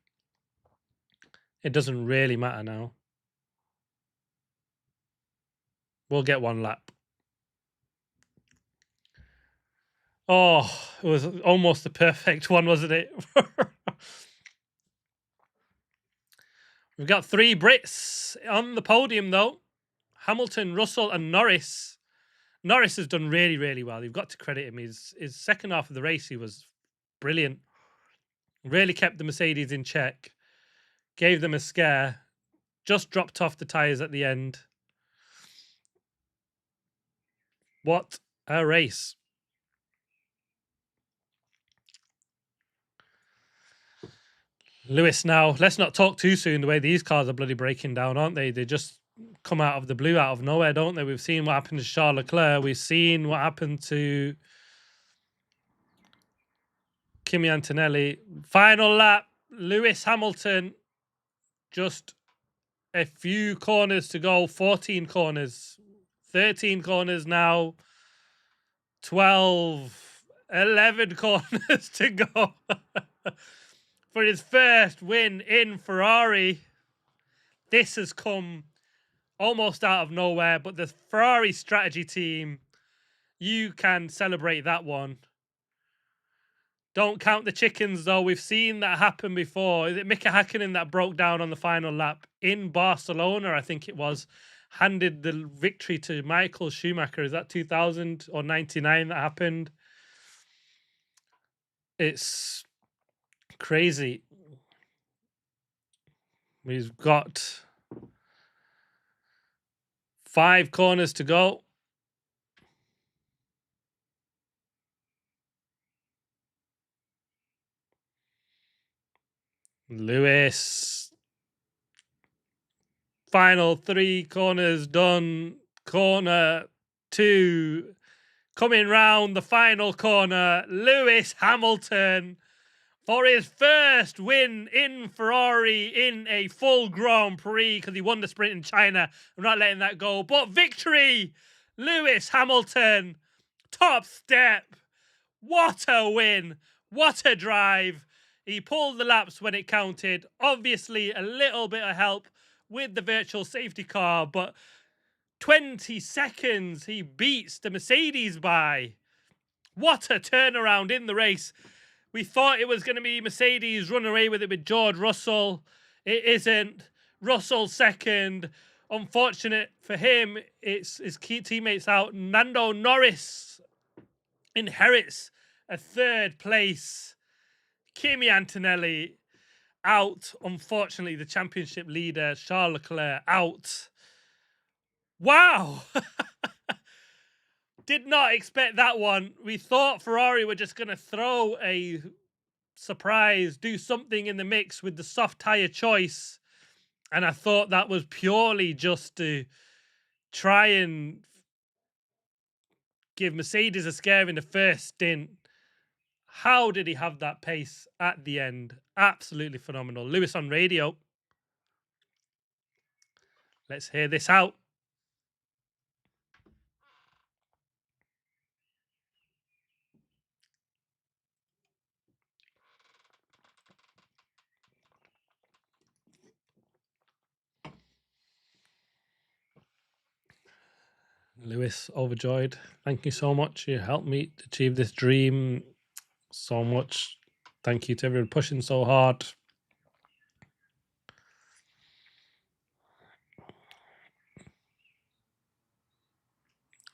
It doesn't really matter now. We'll get one lap. Oh, it was almost the perfect one, wasn't it? We've got 3 Brits on the podium, though. Hamilton, Russell, and Norris. Norris has done really, really well. You've got to credit him. His second half of the race, he was brilliant. Really kept the Mercedes in check. Gave them a scare. Just dropped off the tyres at the end. What a race. Lewis now, let's not talk too soon the way these cars are bloody breaking down, aren't they? They just come out of the blue, out of nowhere, don't they? We've seen what happened to Charles Leclerc. We've seen what happened to Kimi Antonelli. Final lap, Lewis Hamilton. Just a few corners to go, 14 corners. 13 corners now. 12, 11 corners to go. For his first win in Ferrari. This has come almost out of nowhere, but the Ferrari strategy team, you can celebrate that one. Don't count the chickens, though. We've seen that happen before. Is it Mika Hakkinen that broke down on the final lap in Barcelona? I think it was. handed the victory to Michael Schumacher. Is that 2000 or 99 that happened? It's crazy. We've got 5 corners to go. Lewis. Final 3 corners done. Corner 2. Coming round the final corner. Lewis Hamilton for his first win in Ferrari in a full Grand Prix, because he won the sprint in China. I'm not letting that go. But victory! Lewis Hamilton. Top step. What a win. What a drive. He pulled the laps when it counted. Obviously, a little bit of help with the virtual safety car, but 20 seconds he beats the Mercedes by. What a turnaround in the race. We thought it was going to be Mercedes running away with it with George Russell. It isn't. Russell second. Unfortunate for him, it's his key teammates out. Lando Norris inherits a 3rd place. Kimi Antonelli out. Unfortunately, the championship leader, Charles Leclerc, out. Wow! Did not expect that one. We thought Ferrari were just going to throw a surprise, do something in the mix with the soft tyre choice. And I thought that was purely just to try and give Mercedes a scare in the first stint. How did he have that pace at the end? Absolutely phenomenal. Lewis on radio. Let's hear this out. Lewis, overjoyed. Thank you so much. You helped me achieve this dream so much. Thank you to everyone pushing so hard.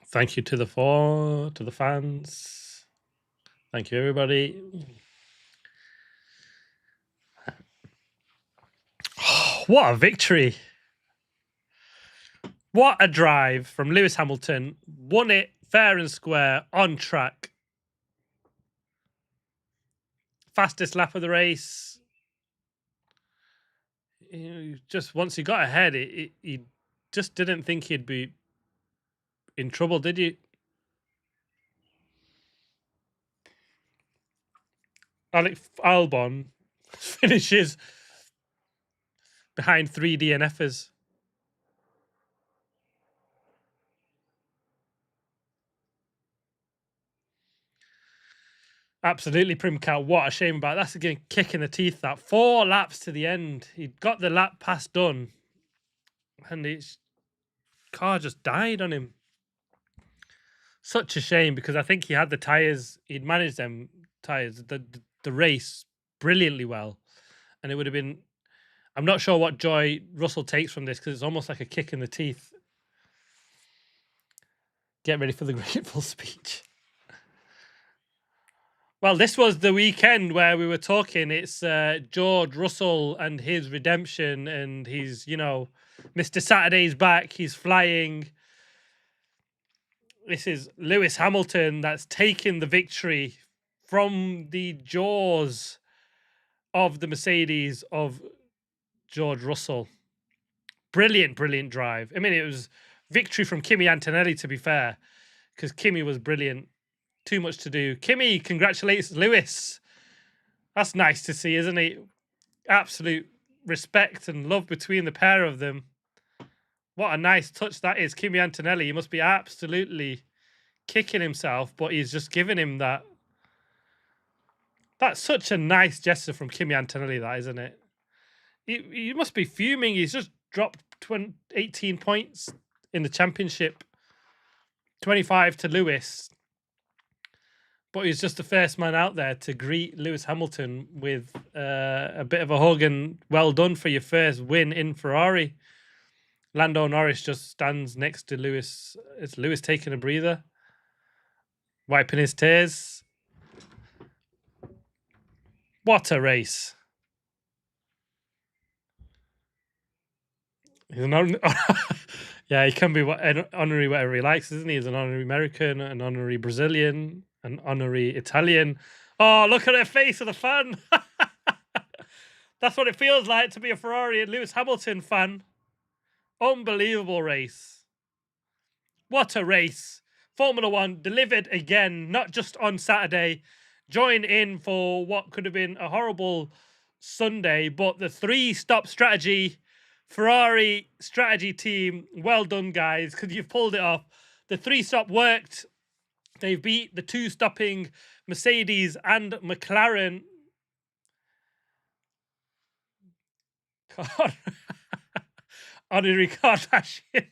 Thank you to the fans. Thank you, everybody. What a victory. What a drive from Lewis Hamilton. Won it fair and square, on track. Fastest lap of the race. Just once he got ahead, he just didn't think he'd be in trouble, did you? Alex Albon finishes behind 3 DNFers. Absolutely, Primcat. What a shame about that. That's again kick in the teeth. That 4 laps to the end. He got the lap pass done, and his car just died on him. Such a shame, because I think he had the tyres. He'd managed them tyres, the race brilliantly well, and it would have been. I'm not sure what joy Russell takes from this, because it's almost like a kick in the teeth. Get ready for the grateful speech. Well, this was the weekend where we were talking. It's George Russell and his redemption, and he's, Mr. Saturday's back. He's flying. This is Lewis Hamilton that's taken the victory from the jaws of the Mercedes of George Russell. Brilliant, brilliant drive. I mean, it was victory from Kimi Antonelli, to be fair, because Kimi was brilliant. Too much to do. Kimi congratulates Lewis. That's nice to see, isn't it? Absolute respect and love between the pair of them. What a nice touch that is. Kimi Antonelli, he must be absolutely kicking himself, but he's just giving him that. That's such a nice gesture from Kimi Antonelli, that, isn't it? He must be fuming. He's just dropped 18 points in the championship. 25 to Lewis. But he's just the first man out there to greet Lewis Hamilton with a bit of a hug and well done for your first win in Ferrari. Lando Norris just stands next to Lewis. Is Lewis taking a breather? Wiping his tears. What a race. He's an yeah, he can be an honorary whatever he likes, isn't he? He's an honorary American, an honorary Brazilian, an honorary Italian. Oh, look at the face of the fan. That's what it feels like to be a Ferrari and Lewis Hamilton fan. Unbelievable race. What a race. Formula One delivered again, not just on Saturday. Join in for what could have been a horrible Sunday, but the 3-stop strategy, Ferrari strategy team, well done, guys, because you've pulled it off. The 3-stop worked. They've beat the 2-stopping Mercedes and McLaren. Honorary Kardashian.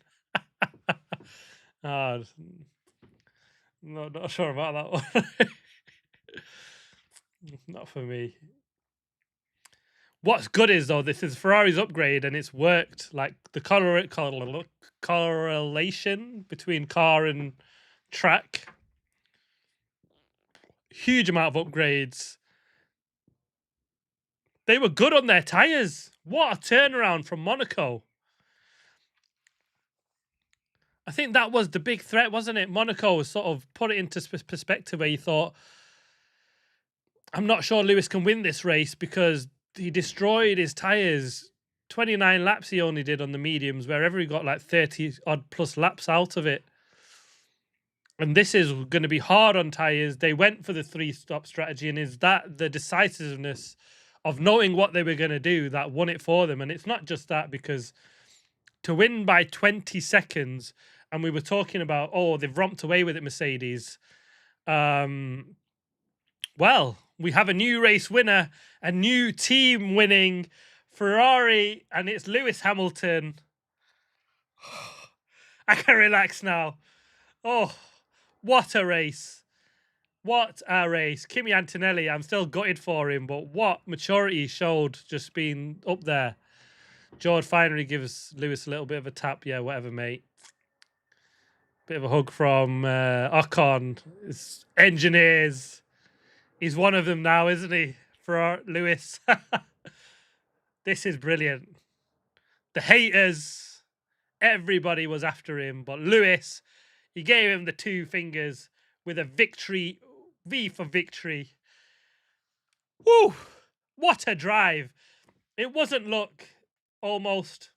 Oh, no, not sure about that one. Not for me. What's good is, though, this is Ferrari's upgrade and it's worked. Like the correlation between car and track. Huge amount of upgrades. They were good on their tyres. What a turnaround from Monaco. I think that was the big threat, wasn't it? Monaco sort of put it into perspective where you thought, I'm not sure Lewis can win this race because he destroyed his tyres. 29 laps he only did on the mediums, wherever he got like 30 odd plus laps out of it. And this is going to be hard on tyres. They went for the 3-stop strategy, and is that the decisiveness of knowing what they were going to do that won it for them? And it's not just that, because to win by 20 seconds, and we were talking about, oh, they've romped away with it, Mercedes. Well, we have a new race winner, a new team winning, Ferrari, and it's Lewis Hamilton. I can relax now. Oh, what a race. What a race. Kimi Antonelli, I'm still gutted for him, but what maturity he showed just being up there. George finally gives Lewis a little bit of a tap. Yeah, whatever, mate. Bit of a hug from Ocon, his engineers. He's one of them now, isn't he, for Lewis? This is brilliant. The haters, everybody was after him, but Lewis, he gave him the 2 fingers with a victory, V for victory. Woo! What a drive. It wasn't luck, almost.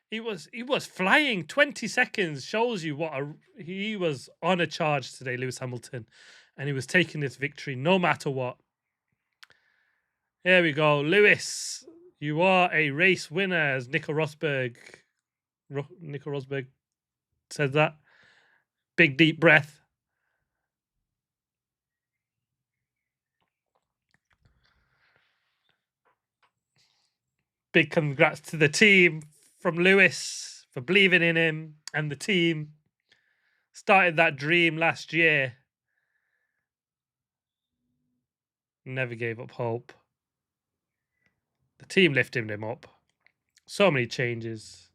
He was flying. 20 seconds shows you he was on a charge today, Lewis Hamilton, and he was taking this victory no matter what. Here we go. Lewis, you are a race winner, as Nico Rosberg says that. Big deep breath. Big congrats to the team from Lewis for believing in him, and the team started that dream last year. Never gave up hope. The team lifted him up. So many changes.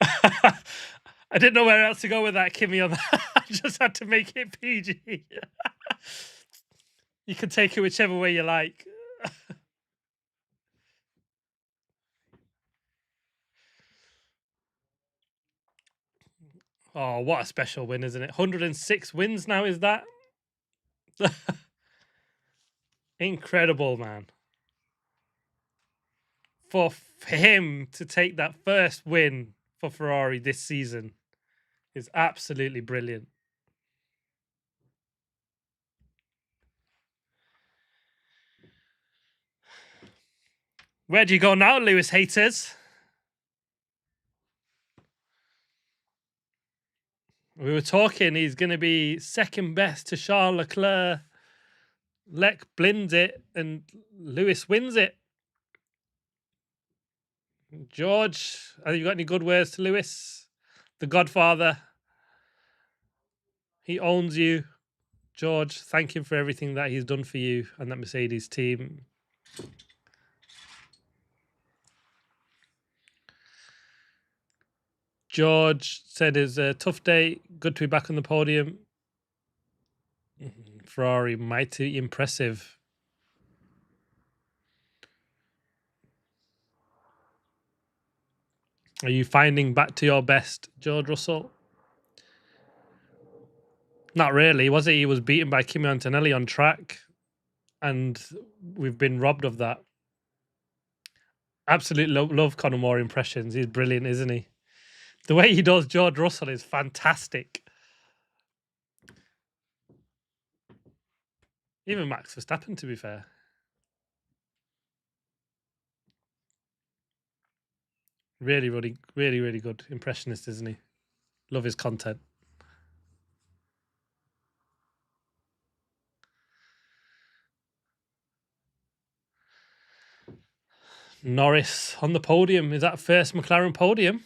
I didn't know where else to go with that, Kimi, on that. I just had to make it PG. You can take it whichever way you like. Oh, what a special win, isn't it? 106 wins now, is that? Incredible, man. For him to take that first win for Ferrari this season is absolutely brilliant. Where do you go now, Lewis haters? We were talking he's going to be second best to Charles Leclerc. Lec blinds it and Lewis wins it. George, have you got any good words to Lewis? The Godfather. He owns you. George, thank him for everything that he's done for you and that Mercedes team. George said it's a tough day. Good to be back on the podium. Ferrari, mighty impressive. Are you finding back to your best, George Russell? Not really, was it? He was beaten by Kimi Antonelli on track, and we've been robbed of that. Absolutely love Conor Moore impressions. He's brilliant, isn't he? The way he does George Russell is fantastic. Even Max Verstappen, to be fair. Really, really, really, really good impressionist, isn't he? Love his content. Norris on the podium. Is that first McLaren podium?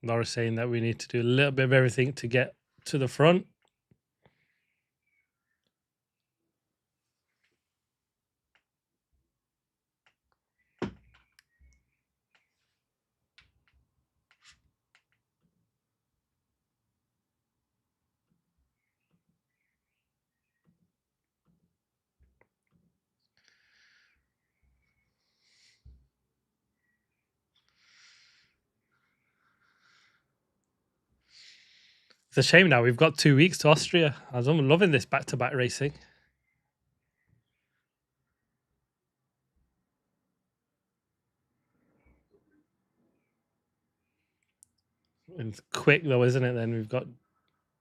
Norris saying that we need to do a little bit of everything to get to the front. It's a shame now. We've got 2 weeks to Austria. I'm loving this back-to-back racing. It's quick though, isn't it? Then we've got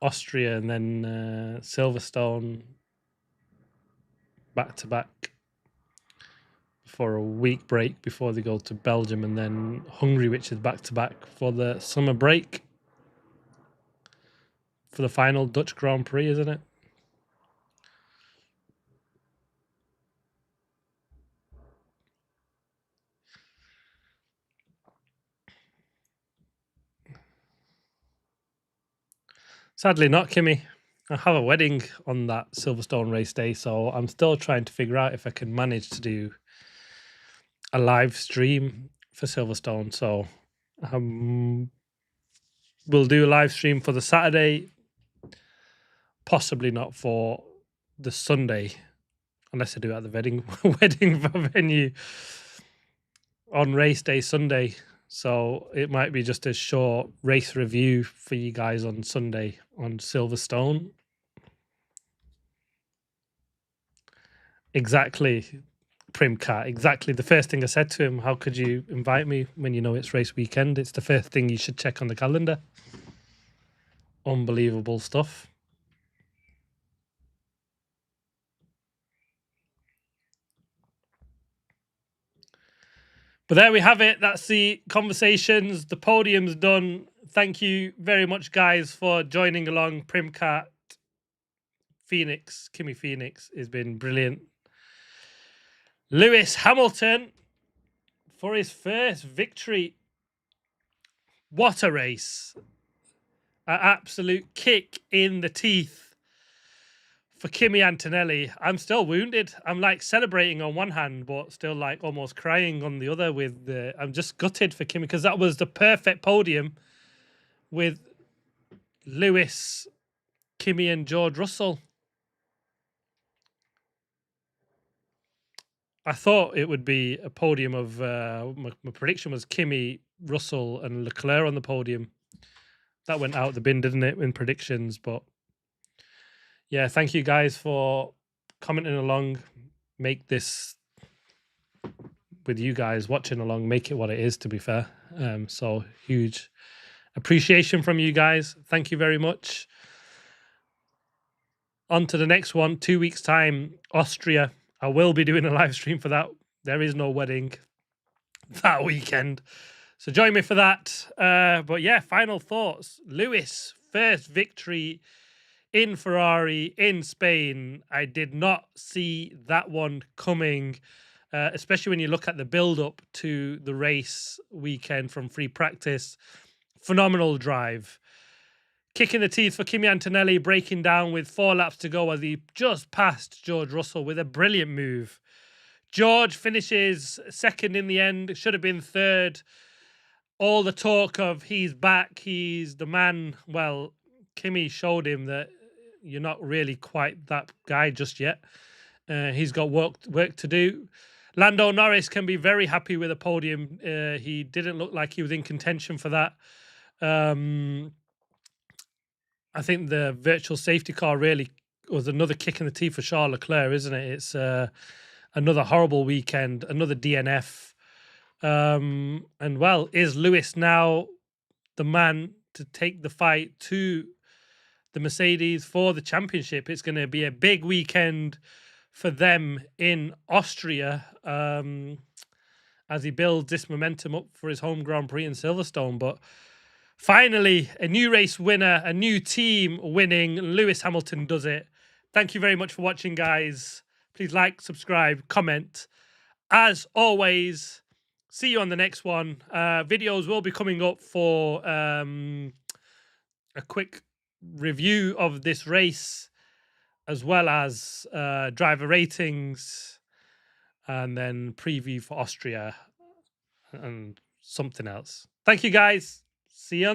Austria and then Silverstone back-to-back for a week break before they go to Belgium, and then Hungary, which is back-to-back for the summer break for the final Dutch Grand Prix, isn't it? Sadly not, Kimi. I have a wedding on that Silverstone race day, so I'm still trying to figure out if I can manage to do a live stream for Silverstone. So we'll do a live stream for the Saturday, possibly not for the Sunday, unless I do it at the wedding venue on race day Sunday. So it might be just a short race review for you guys on Sunday on Silverstone. Exactly, Primcat. Exactly. The first thing I said to him, how could you invite me when you know it's race weekend? It's the first thing you should check on the calendar. Unbelievable stuff. But there we have it. That's the conversations. The podium's done. Thank you very much, guys, for joining along. Primcat, Phoenix, Kimi Phoenix has been brilliant. Lewis Hamilton for his first victory. What a race. An absolute kick in the teeth for Kimi Antonelli. I'm still wounded. I'm like celebrating on one hand, but still like almost crying on the other. I'm just gutted for Kimi, because that was the perfect podium with Lewis, Kimi, and George Russell. I thought it would be a podium of my prediction was Kimi, Russell, and Leclerc on the podium. That went out the bin, didn't it, in predictions? But yeah, thank you guys for commenting along. Make this, with you guys watching along, make it what it is, to be fair. So huge appreciation from you guys. Thank you very much. On to the next one, 2 weeks' time, Austria. I will be doing a live stream for that. There is no wedding that weekend, so join me for that. But yeah, final thoughts. Lewis, first victory in Ferrari in Spain. I did not see that one coming, especially when you look at the build-up to the race weekend from free practice. Phenomenal drive. Kick in the teeth for Kimi Antonelli, breaking down with 4 laps to go as he just passed George Russell with a brilliant move. George finishes second in the end, should have been third. All the talk of he's back, he's the man. Well, Kimi showed him that you're not really quite that guy just yet. He's got work to do. Lando Norris can be very happy with a podium. He didn't look like he was in contention for that. I think the virtual safety car really was another kick in the teeth for Charles Leclerc, isn't it? It's another horrible weekend, another DNF. And well, is Lewis now the man to take the fight to the Mercedes for the championship? It's going to be a big weekend for them in Austria as he builds this momentum up for his home Grand Prix in Silverstone. But finally, a new race winner, a new team winning. Lewis Hamilton does it. Thank you very much for watching, guys. Please like, subscribe, comment. As always, see you on the next one. Videos will be coming up for a quick review of this race, as well as driver ratings, and then preview for Austria and something else. Thank you, guys. See you on